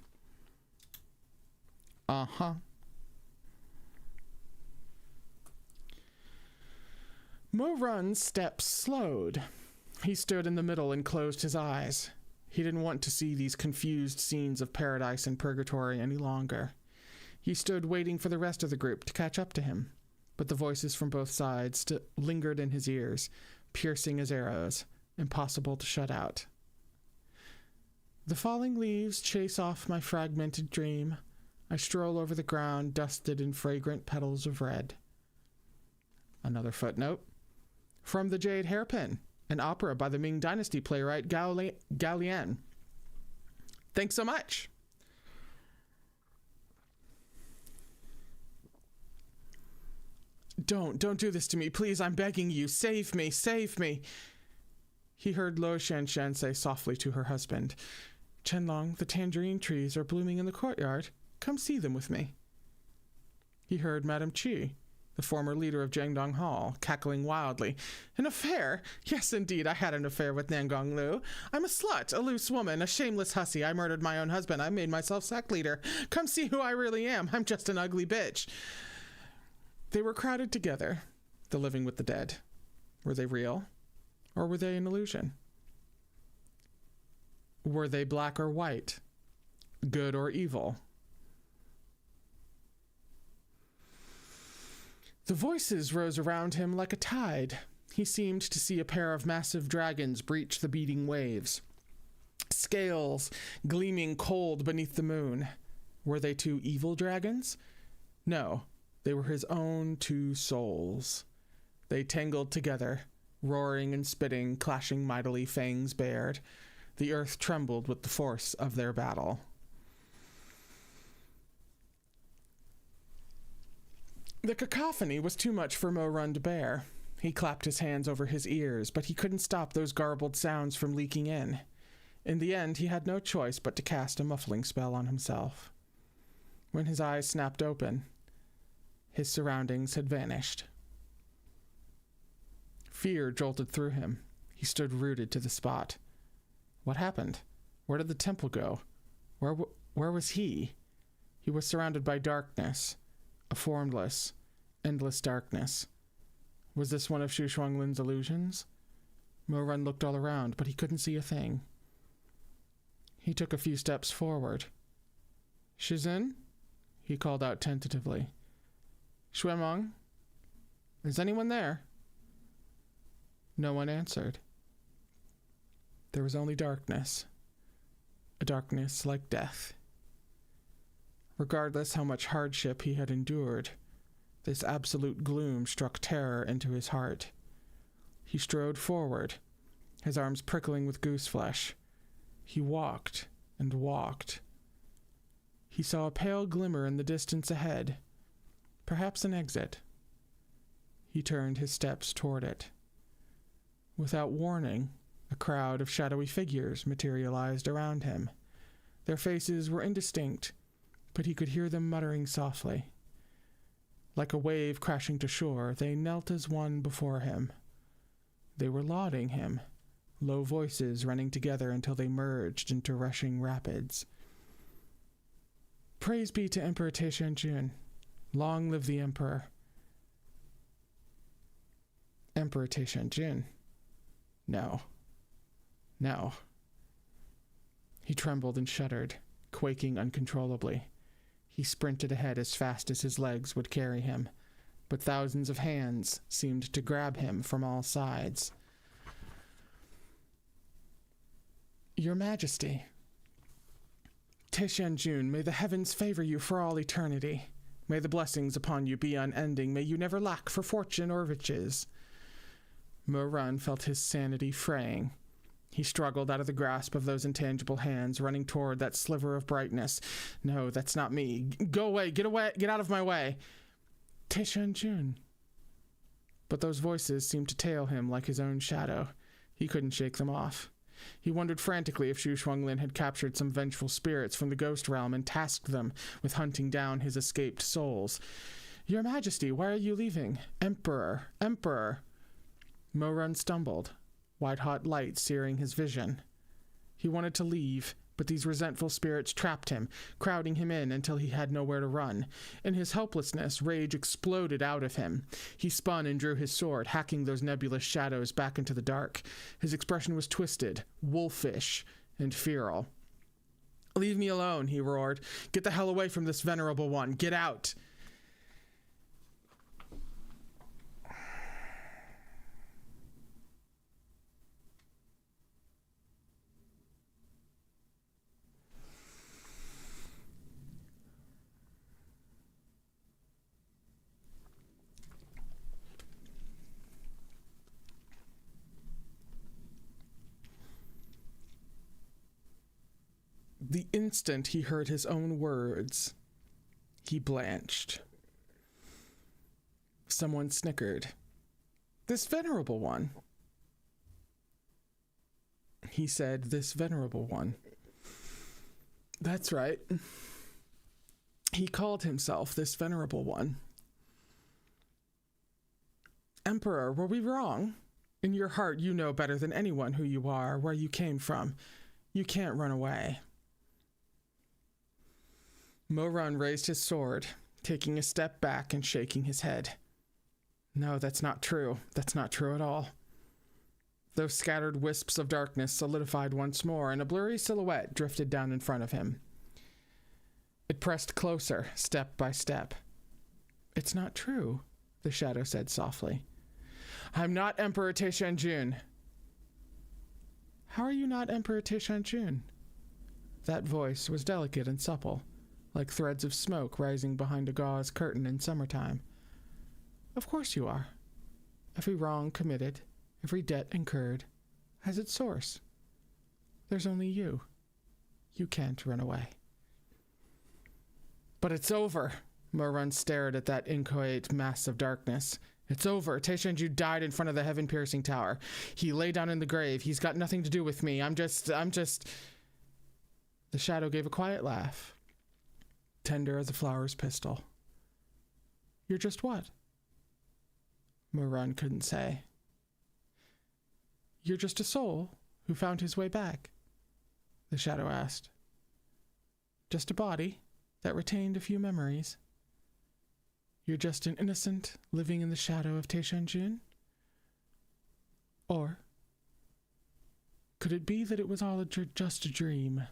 Uh-huh. Mo Run's steps slowed. He stood in the middle and closed his eyes. He didn't want to see these confused scenes of paradise and purgatory any longer. He stood waiting for the rest of the group to catch up to him, but the voices from both sides lingered in his ears, piercing as arrows, impossible to shut out. The falling leaves chase off my fragmented dream. I stroll over the ground dusted in fragrant petals of red. Another footnote. From the Jade Hairpin, an opera by the Ming Dynasty playwright Gao Lian. Thanks so much. Don't do this to me. Please, I'm begging you. Save me, save me. He heard Lo Shanshan say softly to her husband, Chenlong, the tangerine trees are blooming in the courtyard. Come see them with me. He heard Madame Chi, the former leader of Jiangdong Hall, cackling wildly. An affair? Yes, indeed, I had an affair with Nangong Liu. I'm a slut, a loose woman, a shameless hussy. I murdered my own husband. I made myself sect leader. Come see who I really am. I'm just an ugly bitch. They were crowded together, the living with the dead. Were they real? Or were they an illusion? Were they black or white? Good or evil? The voices rose around him like a tide. He seemed to see a pair of massive dragons breach the beating waves, scales gleaming cold beneath the moon. Were they 2 evil dragons? No, they were his own 2 souls. They tangled together, roaring and spitting, clashing mightily, fangs bared. The earth trembled with the force of their battle. The cacophony was too much for Mo Run to bear. He clapped his hands over his ears, but he couldn't stop those garbled sounds from leaking in. In the end, he had no choice but to cast a muffling spell on himself. When his eyes snapped open, his surroundings had vanished. Fear jolted through him. He stood rooted to the spot. What happened? Where did the temple go? Where was he? He was surrounded by darkness, a formless, endless darkness. Was this one of Shu Shuanglin's illusions? Mo Run looked all around, but he couldn't see a thing. He took a few steps forward. Shizun? He called out tentatively. Shuemong? Is anyone there? No one answered. There was only darkness. A darkness like death. Regardless how much hardship he had endured, this absolute gloom struck terror into his heart. He strode forward, his arms prickling with goose flesh. He walked and walked. He saw a pale glimmer in the distance ahead, perhaps an exit. He turned his steps toward it. Without warning, a crowd of shadowy figures materialized around him. Their faces were indistinct, but he could hear them muttering softly. Like a wave crashing to shore, they knelt as one before him. They were lauding him, low voices running together until they merged into rushing rapids. Praise be to Emperor Taishanjun. Long live the Emperor. Emperor Taishanjun. No. No. He trembled and shuddered, quaking uncontrollably. He sprinted ahead as fast as his legs would carry him, but thousands of hands seemed to grab him from all sides. Your Majesty, Taishanjun, may the heavens favor you for all eternity. May the blessings upon you be unending. May you never lack for fortune or riches. Mo Run felt his sanity fraying. He struggled out of the grasp of those intangible hands, running toward that sliver of brightness. No, that's not me. Go away, get out of my way. Taishanjun. But those voices seemed to tail him like his own shadow. He couldn't shake them off. He wondered frantically if Shu Shuanglin had captured some vengeful spirits from the ghost realm and tasked them with hunting down his escaped souls. Your Majesty, why are you leaving? Emperor, Emperor. Mo Run stumbled, white-hot light searing his vision. He wanted to leave, but these resentful spirits trapped him, crowding him in until he had nowhere to run. In his helplessness, rage exploded out of him. He spun and drew his sword, hacking those nebulous shadows back into the dark. His expression was twisted, wolfish, and feral. Leave me alone, he roared. Get the hell away from this venerable one. Get out! The instant he heard his own words, he blanched. Someone snickered. This venerable one. He said, this venerable one. That's right. He called himself this venerable one. Emperor, were we wrong? In your heart, you know better than anyone who you are, where you came from. You can't run away. Mo Run raised his sword, taking a step back and shaking his head. No, that's not true. That's not true at all. Those scattered wisps of darkness solidified once more, and a blurry silhouette drifted down in front of him. It pressed closer, step by step. It's not true, the shadow said softly. I'm not Emperor Taishanjun. How are you not Emperor Taishanjun? That voice was delicate and supple, like threads of smoke rising behind a gauze curtain in summertime. Of course you are. Every wrong committed, every debt incurred, has its source. There's only you. You can't run away. But it's over. Mo-Run stared at that inchoate mass of darkness. It's over. Taishanju died in front of the heaven-piercing tower. He lay down in the grave. He's got nothing to do with me. I'm just... The shadow gave a quiet laugh, tender as a flower's pistil. You're just what? Mo-Run couldn't say. You're just a soul who found his way back, the shadow asked. Just a body that retained a few memories. You're just an innocent living in the shadow of Taishanjun? Or could it be that it was all just a dream?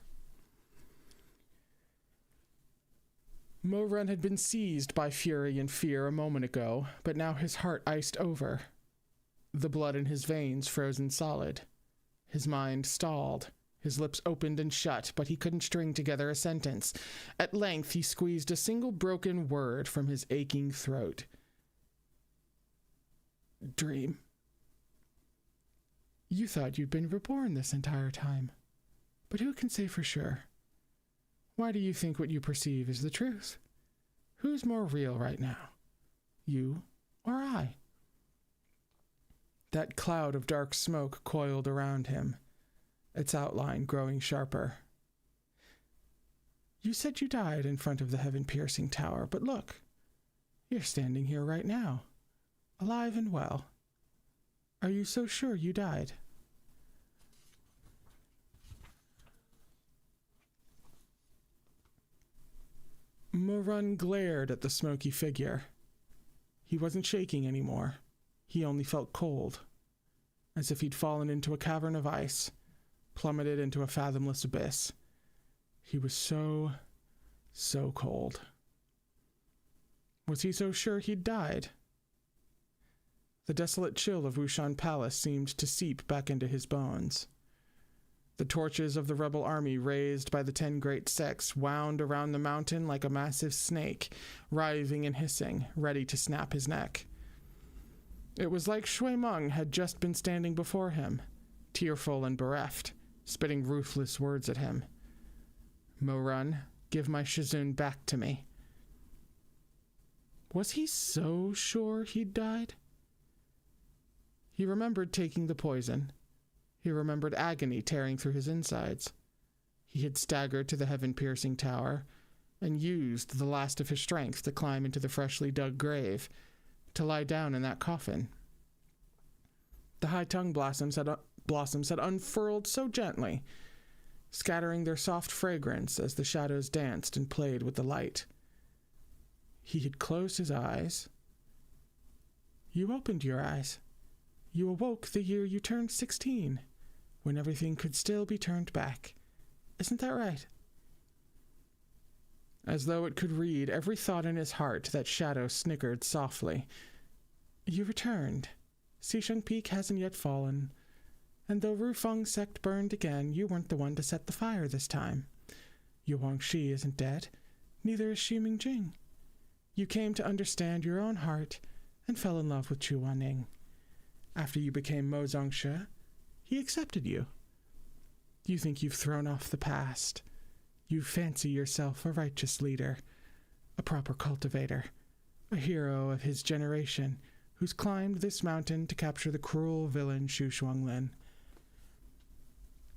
Mo-Run had been seized by fury and fear a moment ago, but now his heart iced over. The blood in his veins frozen solid. His mind stalled. His lips opened and shut, but he couldn't string together a sentence. At length, he squeezed a single broken word from his aching throat. Dream. You thought you'd been reborn this entire time, but who can say for sure? Why do you think what you perceive is the truth? Who's more real right now? You or I? That cloud of dark smoke coiled around him, its outline growing sharper. You said you died in front of the heaven-piercing tower, but look, you're standing here right now, alive and well. Are you so sure you died? Mo-Run glared at the smoky figure. He wasn't shaking anymore. He only felt cold, as if he'd fallen into a cavern of ice, plummeted into a fathomless abyss. He was so cold. Was he so sure he'd died? The desolate chill of Wushan Palace seemed to seep back into his bones. The torches of the rebel army raised by the 10 great sects wound around the mountain like a massive snake, writhing and hissing, ready to snap his neck. It was like Shui Meng had just been standing before him, tearful and bereft, spitting ruthless words at him. Mo-Run, give my Shizun back to me. Was he so sure he'd died? He remembered taking the poison. He remembered agony tearing through his insides. He had staggered to the heaven-piercing tower and used the last of his strength to climb into the freshly dug grave, to lie down in that coffin. The high-tongue blossoms had unfurled so gently, scattering their soft fragrance as the shadows danced and played with the light. He had closed his eyes. You opened your eyes. You awoke the year you turned 16, when everything could still be turned back. Isn't that right? As though it could read every thought in his heart, that shadow snickered softly. You returned. Xisheng Peak hasn't yet fallen. And though Rufeng's sect burned again, you weren't the one to set the fire this time. Yu Huangshi isn't dead. Neither is Xi Mingjing. You came to understand your own heart and fell in love with Chu Wanning. After you became Mo Zhongshe, he accepted you. You think you've thrown off the past. You fancy yourself a righteous leader, a proper cultivator, a hero of his generation who's climbed this mountain to capture the cruel villain Xu Shuanglin.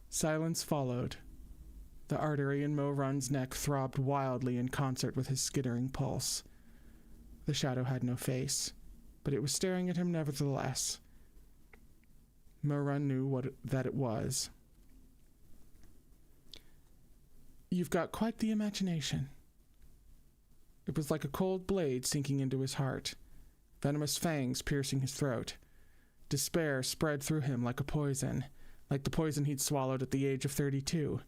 Silence followed. The artery in Mo-Run's neck throbbed wildly in concert with his skittering pulse. The shadow had no face, but it was staring at him nevertheless. Mo-Run knew that it was. You've got quite the imagination. It was like a cold blade sinking into his heart, venomous fangs piercing his throat. Despair spread through him like a poison, like the poison he'd swallowed at the age of 32.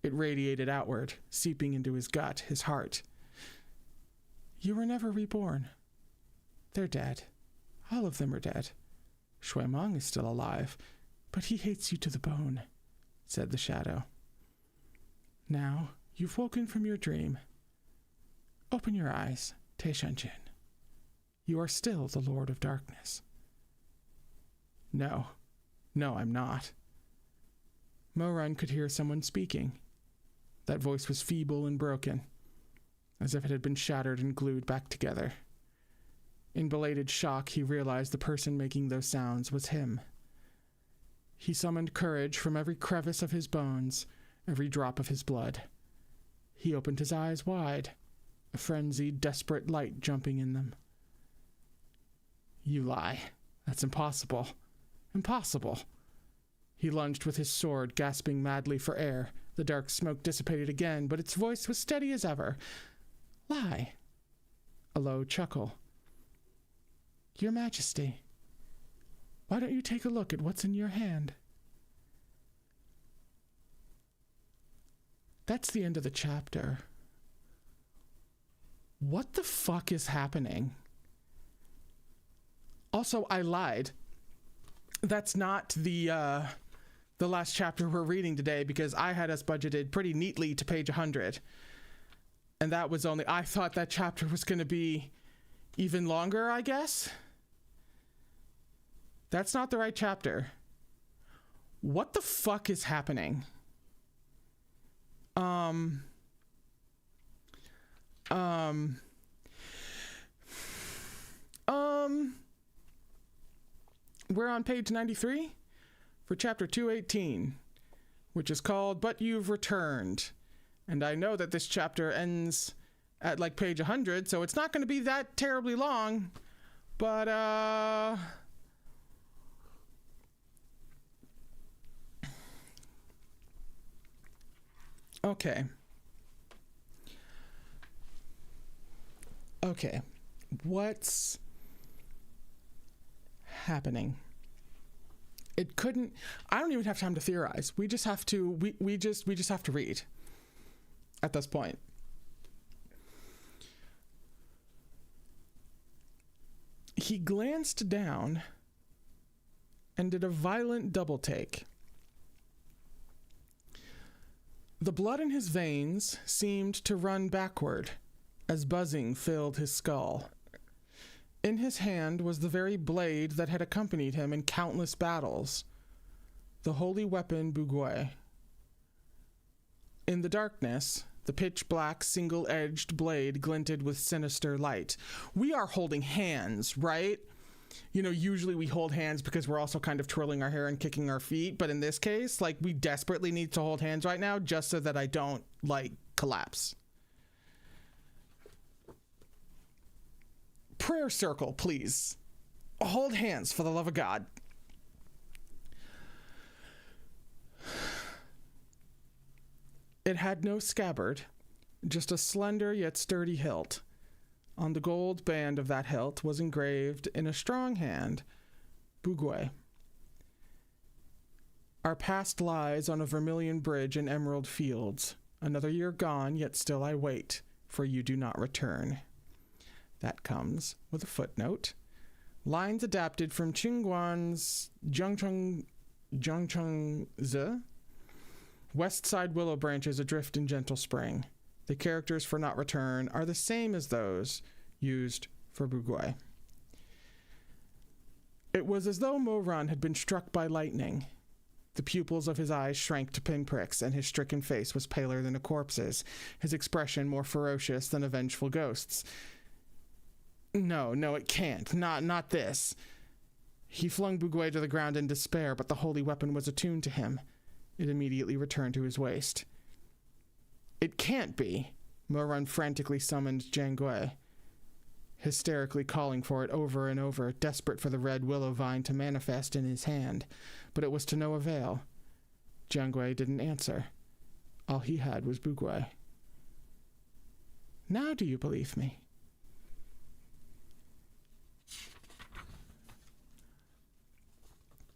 It radiated outward, seeping into his gut, his heart. You were never reborn. They're dead. All of them are dead. Shui Meng is still alive, but he hates you to the bone, said the shadow. Now, you've woken from your dream. Open your eyes, Taishanjin. You are still the Lord of Darkness. No, I'm not. Mo-Run could hear someone speaking. That voice was feeble and broken, as if it had been shattered and glued back together. In belated shock, he realized the person making those sounds was him. He summoned courage from every crevice of his bones, every drop of his blood. He opened his eyes wide, a frenzied, desperate light jumping in them. You lie. That's impossible. Impossible. He lunged with his sword, gasping madly for air. The dark smoke dissipated again, but its voice was steady as ever. Lie. A low chuckle. Your Majesty, why don't you take a look at what's in your hand? That's the end of the chapter. What the fuck is happening? Also, I lied. That's not the last chapter we're reading today, because I had us budgeted pretty neatly to page 100. And that was only... I thought that chapter was going to be even longer, I guess. That's not the right chapter. What the fuck is happening? We're on page 93 for chapter 218, which is called But You've Returned. And I know that this chapter ends at like page 100, so it's not going to be that terribly long, but okay. What's happening? It couldn't... I don't even have time to theorize. We just have to... We just have to read at this point. He glanced down and did a violent double take. The blood in his veins seemed to run backward as buzzing filled his skull. In his hand was the very blade that had accompanied him in countless battles, the holy weapon Buguay. In the darkness, the pitch-black, single-edged blade glinted with sinister light. We are holding hands, right? You know, usually we hold hands because we're also kind of twirling our hair and kicking our feet, but in this case, like, we desperately need to hold hands right now just so that I don't, like, collapse. Prayer circle, please. Hold hands, for the love of God. It had no scabbard, just a slender yet sturdy hilt. On the gold band of that hilt was engraved in a strong hand, Buguay. Our past lies on a vermilion bridge in emerald fields. Another year gone, yet still I wait, for you do not return. That comes with a footnote. Lines adapted from Qingguan's Zhangchengzi. West side willow branches adrift in gentle spring. The characters for not return are the same as those used for Buguay. It was as though Mo-Run had been struck by lightning. The pupils of his eyes shrank to pinpricks, and his stricken face was paler than a corpse's, his expression more ferocious than a vengeful ghost's. No, it can't. Not this. He flung Buguay to the ground in despair, but the holy weapon was attuned to him. It immediately returned to his waist. It can't be. Mo-Run frantically summoned Jiangui, hysterically calling for it over and over, desperate for the red willow vine to manifest in his hand. But it was to no avail. Jiangui didn't answer. All he had was Buguay. Now do you believe me?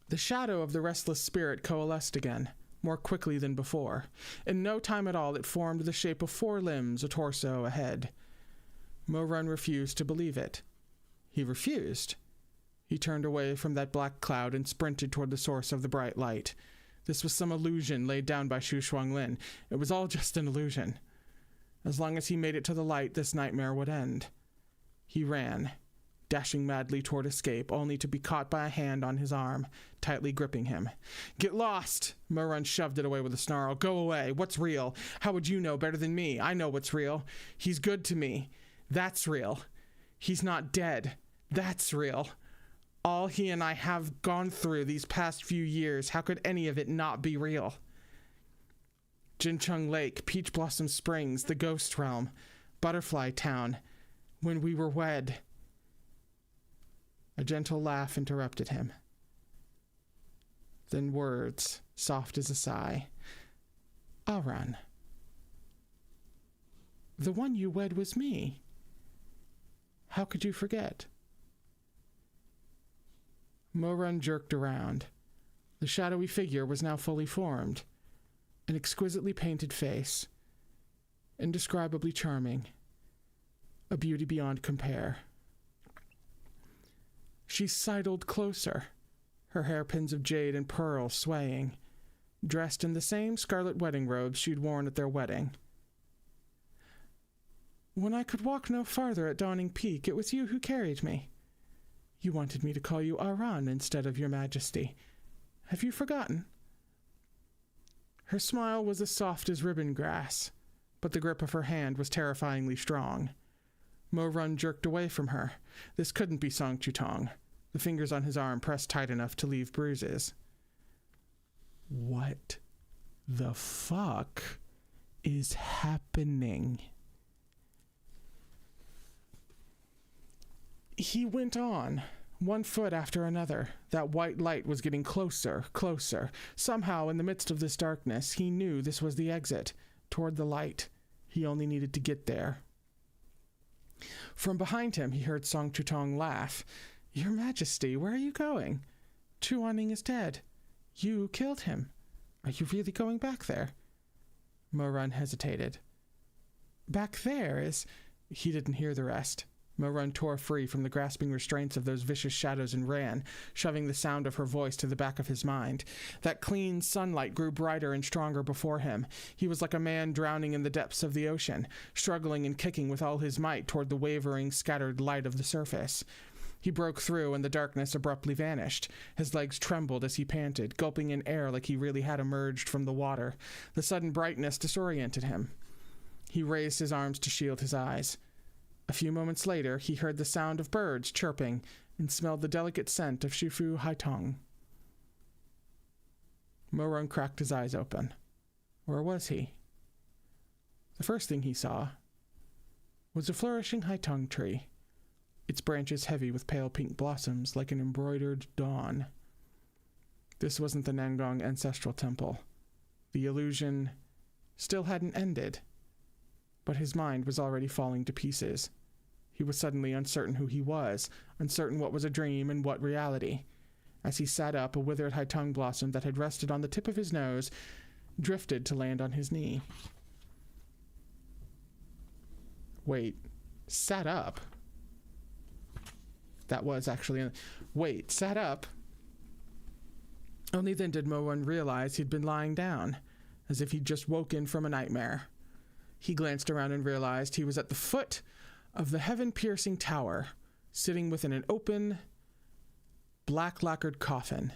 The shadow of the restless spirit coalesced again, more quickly than before. In no time at all, it formed the shape of 4 limbs, a torso, a head. Mo-Run refused to believe it. He refused. He turned away from that black cloud and sprinted toward the source of the bright light. This was some illusion laid down by Shu Shuanglin. It was all just an illusion. As long as he made it to the light, this nightmare would end. He ran, dashing madly toward escape, only to be caught by a hand on his arm, tightly gripping him. "Get lost!" Mo-Run shoved it away with a snarl. "Go away. What's real? How would you know better than me? I know what's real. He's good to me. That's real. He's not dead. That's real. All he and I have gone through these past few years, how could any of it not be real? Jincheng Lake, Peach Blossom Springs, the Ghost Realm, Butterfly Town, when we were wed." A gentle laugh interrupted him. Then words, soft as a sigh. "Aran. The one you wed was me. How could you forget?" Mo-Run jerked around. The shadowy figure was now fully formed. An exquisitely painted face. Indescribably charming. A beauty beyond compare. She sidled closer, her hairpins of jade and pearl swaying, dressed in the same scarlet wedding robes she'd worn at their wedding. "When I could walk no farther at Dawning Peak, it was you who carried me. You wanted me to call you Aran instead of Your Majesty. Have you forgotten?" Her smile was as soft as ribbon grass, but the grip of her hand was terrifyingly strong. Mo-Run jerked away from her. This couldn't be Song Chutong. The fingers on his arm pressed tight enough to leave bruises. "What the fuck is happening?" He went on, one foot after another. That white light was getting closer, closer. Somehow, in the midst of this darkness, he knew this was the exit, toward the light. He only needed to get there. From behind him, he heard Song Chutong laugh. "Your Majesty, where are you going? Chu Wanning is dead. You killed him. Are you really going back there?" Mo-Run hesitated. "Back there is—" He didn't hear the rest. Mo-Run tore free from the grasping restraints of those vicious shadows and ran, shoving the sound of her voice to the back of his mind. That clean sunlight grew brighter and stronger before him. He was like a man drowning in the depths of the ocean, struggling and kicking with all his might toward the wavering, scattered light of the surface. He broke through, and the darkness abruptly vanished. His legs trembled as he panted, gulping in air like he really had emerged from the water. The sudden brightness disoriented him. He raised his arms to shield his eyes. A few moments later, he heard the sound of birds chirping and smelled the delicate scent of Shifu Haitong. Mo-Run cracked his eyes open. Where was he? The first thing he saw was a flourishing Haitong tree, its branches heavy with pale pink blossoms like an embroidered dawn. This wasn't the Nangong ancestral temple. The illusion still hadn't ended, but his mind was already falling to pieces. He was suddenly uncertain who he was, uncertain what was a dream and what reality. As he sat up, a withered Haitong blossom that had rested on the tip of his nose drifted to land on his knee. Wait, sat up? That was actually... Wait, sat up? Only then did Mo-Run realize he'd been lying down, as if he'd just woken from a nightmare. He glanced around and realized he was at the foot of the heaven-piercing tower, sitting within an open, black-lacquered coffin.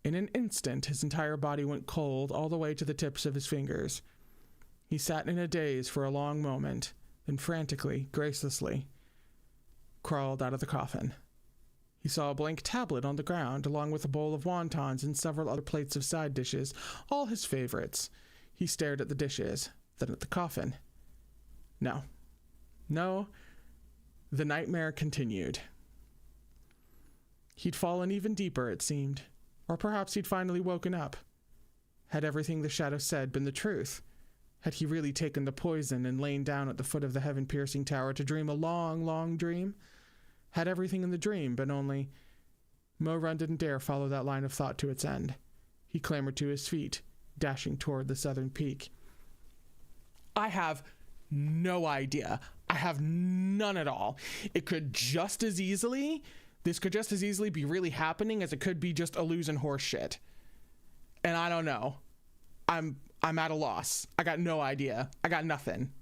In an instant, his entire body went cold all the way to the tips of his fingers. He sat in a daze for a long moment, then frantically, gracelessly, crawled out of the coffin. He saw a blank tablet on the ground, along with a bowl of wontons and several other plates of side dishes, all his favorites. He stared at the dishes, then at the coffin. No, the nightmare continued. He'd fallen even deeper, it seemed, or perhaps he'd finally woken up. Had everything the shadow said been the truth? Had he really taken the poison and lain down at the foot of the heaven-piercing tower to dream a long, long dream? Had everything in the dream been only... Mo-Run didn't dare follow that line of thought to its end. He clambered to his feet, dashing toward the southern peak. I have no idea. I have none at all. This could just as easily be really happening as it could be just illusion horse shit. And I don't know. I'm at a loss. I got no idea. I got nothing.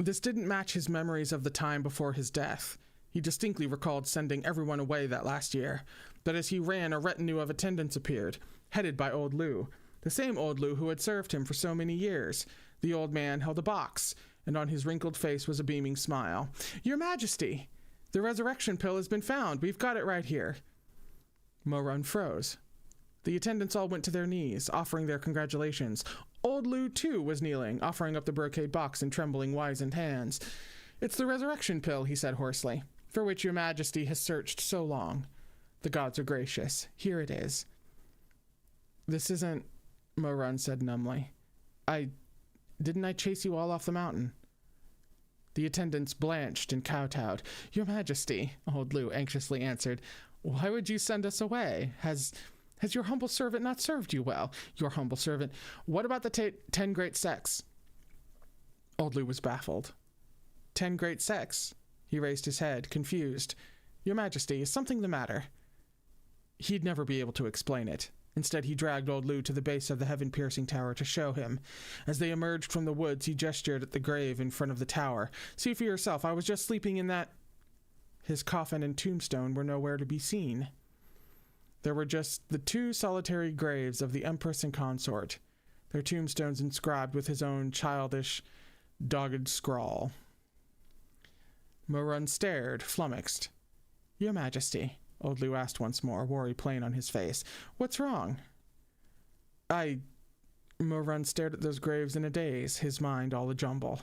This didn't match his memories of the time before his death. He distinctly recalled sending everyone away that last year, but as he ran, a retinue of attendants appeared, headed by old Liu, the same old Liu who had served him for so many years. The old man held a box, and on his wrinkled face was a beaming smile. "Your Majesty, the resurrection pill has been found. We've got it right here." Mo Run froze. The attendants all went to their knees, offering their congratulations. Old Liu, too, was kneeling, offering up the brocade box in trembling, wizened hands. "It's the resurrection pill," he said hoarsely, "for which your Majesty has searched so long. The gods are gracious. Here it is." "This isn't," Mo Run said numbly. Didn't I chase you all off the mountain?" The attendants blanched and kowtowed. "Your Majesty," old Liu anxiously answered, "why would you send us away? Has your humble servant not served you well? Your humble servant. What about the 10 great sects?" Old Liu was baffled. 10 great sects? He raised his head, confused. "Your Majesty, is something the matter?" He'd never be able to explain it. Instead, he dragged old Liu to the base of the heaven-piercing tower to show him. As they emerged from the woods, he gestured at the grave in front of the tower. "See for yourself, I was just sleeping in that—" His coffin and tombstone were nowhere to be seen. There were just the 2 solitary graves of the Empress and consort, their tombstones inscribed with his own childish, dogged scrawl. Mo Run stared, flummoxed. "Your Majesty," old Liu asked once more, worry plain on his face. "What's wrong?" Mo Run stared at those graves in a daze, his mind all a jumble.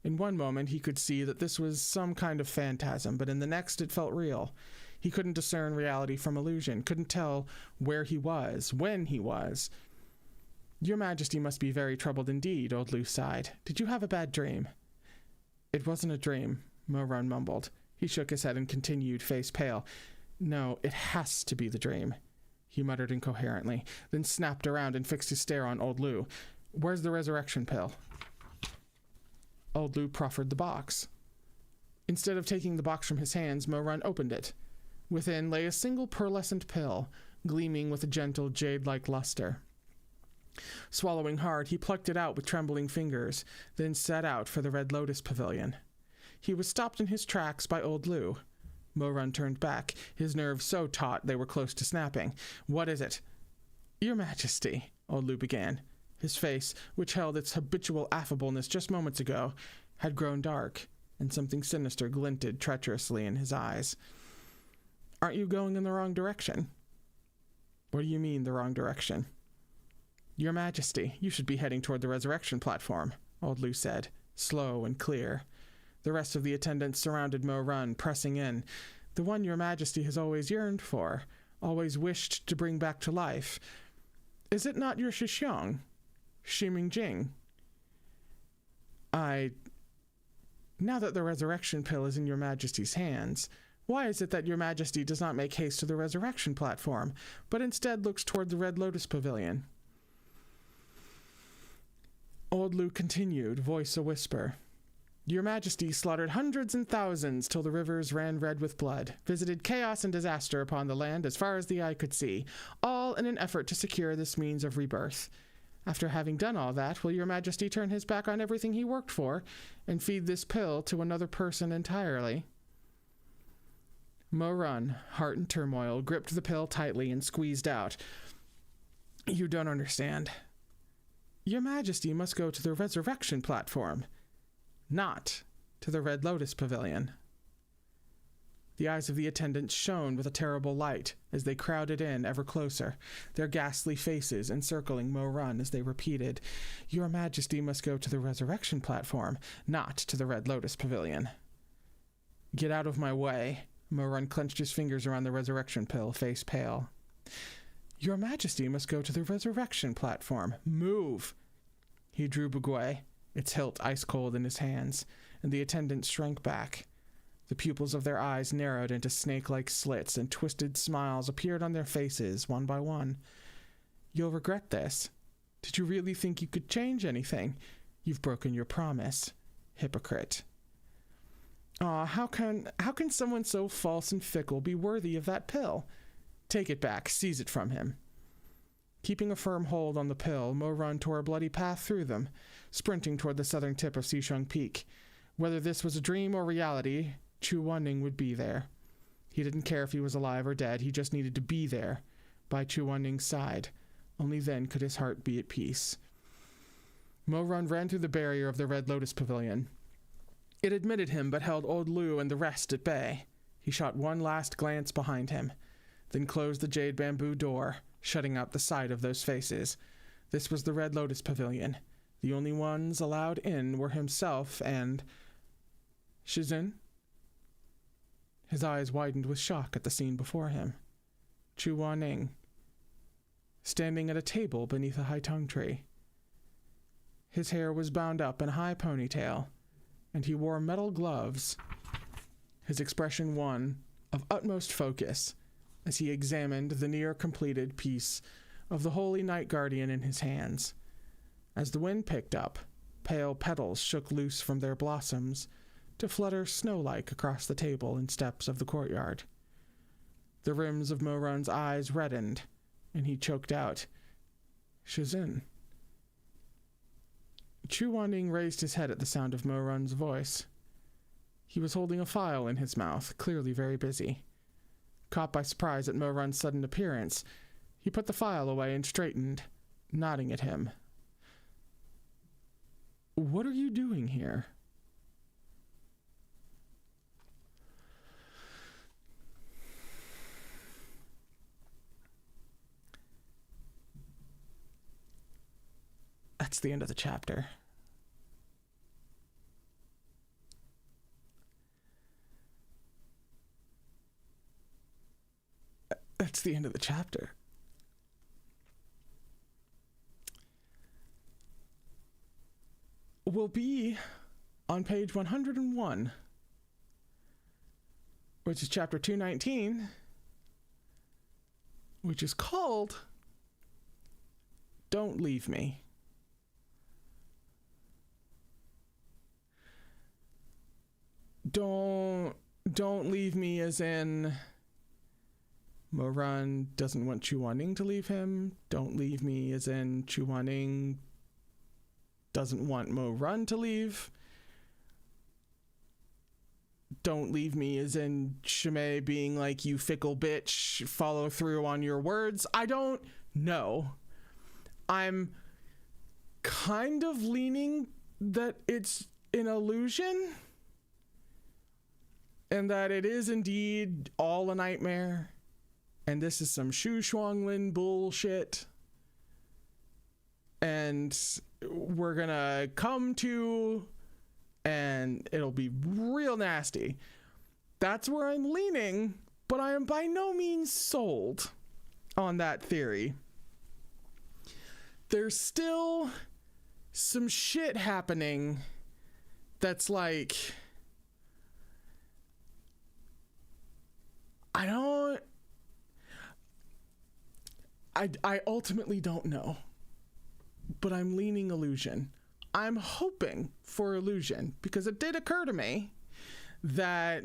In one moment he could see that this was some kind of phantasm, but in the next it felt real. He couldn't discern reality from illusion, couldn't tell where he was, when he was. "Your Majesty must be very troubled indeed," old Liu sighed. "Did you have a bad dream?" "It wasn't a dream," Mo Run mumbled. He shook his head and continued, face pale. "No, it has to be the dream," he muttered incoherently, then snapped around and fixed his stare on old Liu. "Where's the resurrection pill?" Old Liu proffered the box. Instead of taking the box from his hands, Mo Run opened it. Within lay a single pearlescent pill, gleaming with a gentle jade-like luster. Swallowing hard, he plucked it out with trembling fingers, then set out for the Red Lotus Pavilion. He was stopped in his tracks by old Liu. Mo Run turned back, his nerves so taut they were close to snapping. "What is it?" "Your Majesty," old Liu began. His face, which held its habitual affableness just moments ago, had grown dark, and something sinister glinted treacherously in his eyes. "Aren't you going in the wrong direction?" "What do you mean, the wrong direction?" "Your Majesty, you should be heading toward the resurrection platform," old Liu said, slow and clear. The rest of the attendants surrounded Mo Run, pressing in. "The one your Majesty has always yearned for, always wished to bring back to life. Is it not your Shixiong? Shimingjing?" Now that the resurrection pill is in your Majesty's hands, why is it that your Majesty does not make haste to the resurrection platform, but instead looks toward the Red Lotus Pavilion?" Old Liu continued, voice a whisper. "Your Majesty slaughtered hundreds and thousands till the rivers ran red with blood, visited chaos and disaster upon the land as far as the eye could see, all in an effort to secure this means of rebirth. After having done all that, will your Majesty turn his back on everything he worked for and feed this pill to another person entirely?" Mo Run, heart in turmoil, gripped the pill tightly and squeezed out. "You don't understand. Your Majesty must go to the resurrection platform, not to the Red Lotus Pavilion." The eyes of the attendants shone with a terrible light as they crowded in ever closer, their ghastly faces encircling Mo Run as they repeated, "Your Majesty must go to the resurrection platform, not to the Red Lotus Pavilion." "Get out of my way." Mo Run clenched his fingers around the resurrection pill, face pale. "Your Majesty must go to the resurrection platform. Move!" He drew Buguay, its hilt ice-cold in his hands, and the attendants shrank back. The pupils of their eyes narrowed into snake-like slits, and twisted smiles appeared on their faces, one by one. "You'll regret this. Did you really think you could change anything? You've broken your promise. Hypocrite." How can someone so false and fickle be worthy of that pill? Take it back, seize it from him. Keeping a firm hold on the pill, Mo Run tore a bloody path through them, sprinting toward the southern tip of Xisheng Peak. Whether this was a dream or reality, Chu Wanning would be there. He didn't care if he was alive or dead. He just needed to be there, by Chu Wanning's side. Only then could his heart be at peace. Mo Run ran through the barrier of the Red Lotus Pavilion. It admitted him, but held old Liu and the rest at bay. He shot one last glance behind him, then closed the jade bamboo door, shutting out the sight of those faces. This was the Red Lotus Pavilion. The only ones allowed in were himself and Shizhen. His eyes widened with shock at the scene before him. Chu Wanning, standing at a table beneath a high tung tree. His hair was bound up in a high ponytail, and he wore metal gloves, his expression one of utmost focus as he examined the near-completed piece of the Holy Night Guardian in his hands. As the wind picked up, pale petals shook loose from their blossoms to flutter snow-like across the table and steps of the courtyard. The rims of Mo Run's eyes reddened, and he choked out, "Shizhen." Chu Wanning raised his head at the sound of Mo Run's voice. He was holding a file in his mouth, clearly very busy. Caught by surprise at Mo Run's sudden appearance, he put the file away and straightened, nodding at him. "What are you doing here?" That's the end of the chapter. That's the end of the chapter. We'll be on page 101, which is chapter 219, which is called Don't Leave Me. Don't leave me as in Mo Run doesn't want Chu Wanning to leave him. Don't leave me as in Chu Wanning doesn't want Mo Run to leave. Don't leave me as in Shimei being like, "You fickle bitch, follow through on your words." I don't know. I'm kind of leaning that it's an illusion and that it is indeed all a nightmare, and this is some Shu Shuanglin bullshit, and we're gonna come to, and it'll be real nasty. That's where I'm leaning, but I am by no means sold on that theory. There's still some shit happening that's like, I ultimately don't know, but I'm leaning illusion. I'm hoping for illusion, because it did occur to me that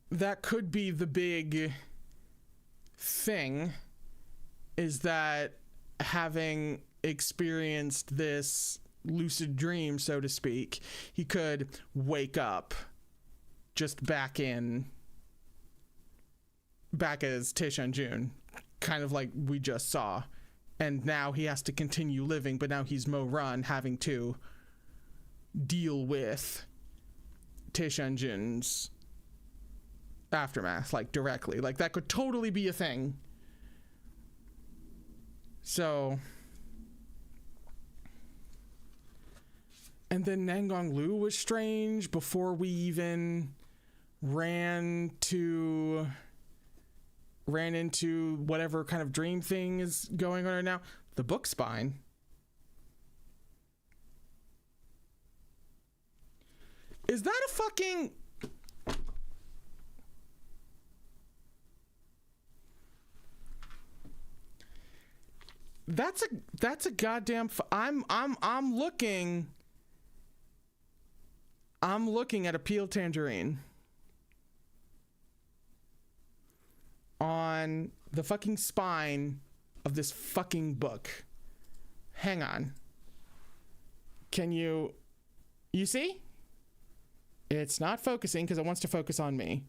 that could be the big thing, is that having experienced this lucid dream, so to speak, he could wake up just back as Tae-Shan-jun, kind of like we just saw. And now he has to continue living, but now he's Mo Run having to deal with Tae-Shan-jun's aftermath, like directly. Like that could totally be a thing. So, and then Nangong Liu was strange before we even ran into whatever kind of dream thing is going on right now. The book spine. Is that a fucking... That's a goddamn... I'm looking at a peel tangerine on the fucking spine of this fucking book. Hang on. Can you You see? It's not focusing because it wants to focus on me.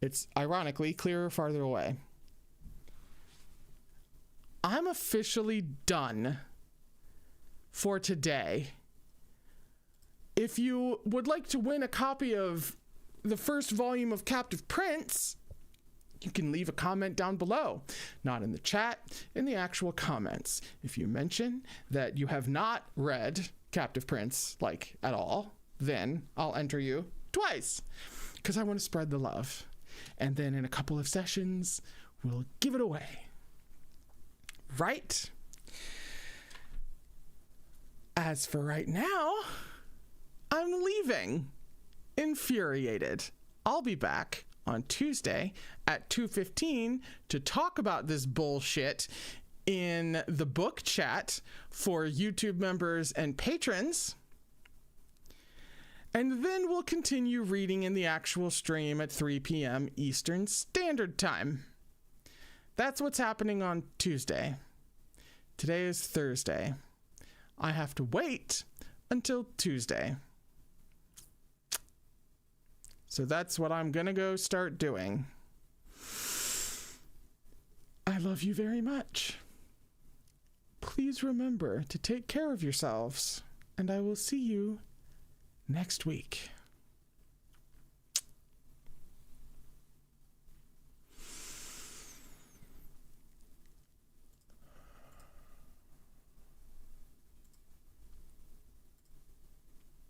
It's ironically clearer farther away. I'm officially done for today. If you would like to win a copy of the first volume of Captive Prince, you can leave a comment down below. Not in the chat, in the actual comments. If you mention that you have not read Captive Prince, like, at all, then I'll enter you twice. Because I want to spread the love. And then in a couple of sessions, we'll give it away. Right? As for right now, I'm leaving. Infuriated. I'll be back on Tuesday at 2:15 to talk about this bullshit in the book chat for YouTube members and patrons. And then we'll continue reading in the actual stream at 3 p.m. Eastern Standard Time. That's what's happening on Tuesday. Today is Thursday. I have to wait until Tuesday. So that's what I'm gonna go start doing. I love you very much. Please remember to take care of yourselves, and I will see you next week.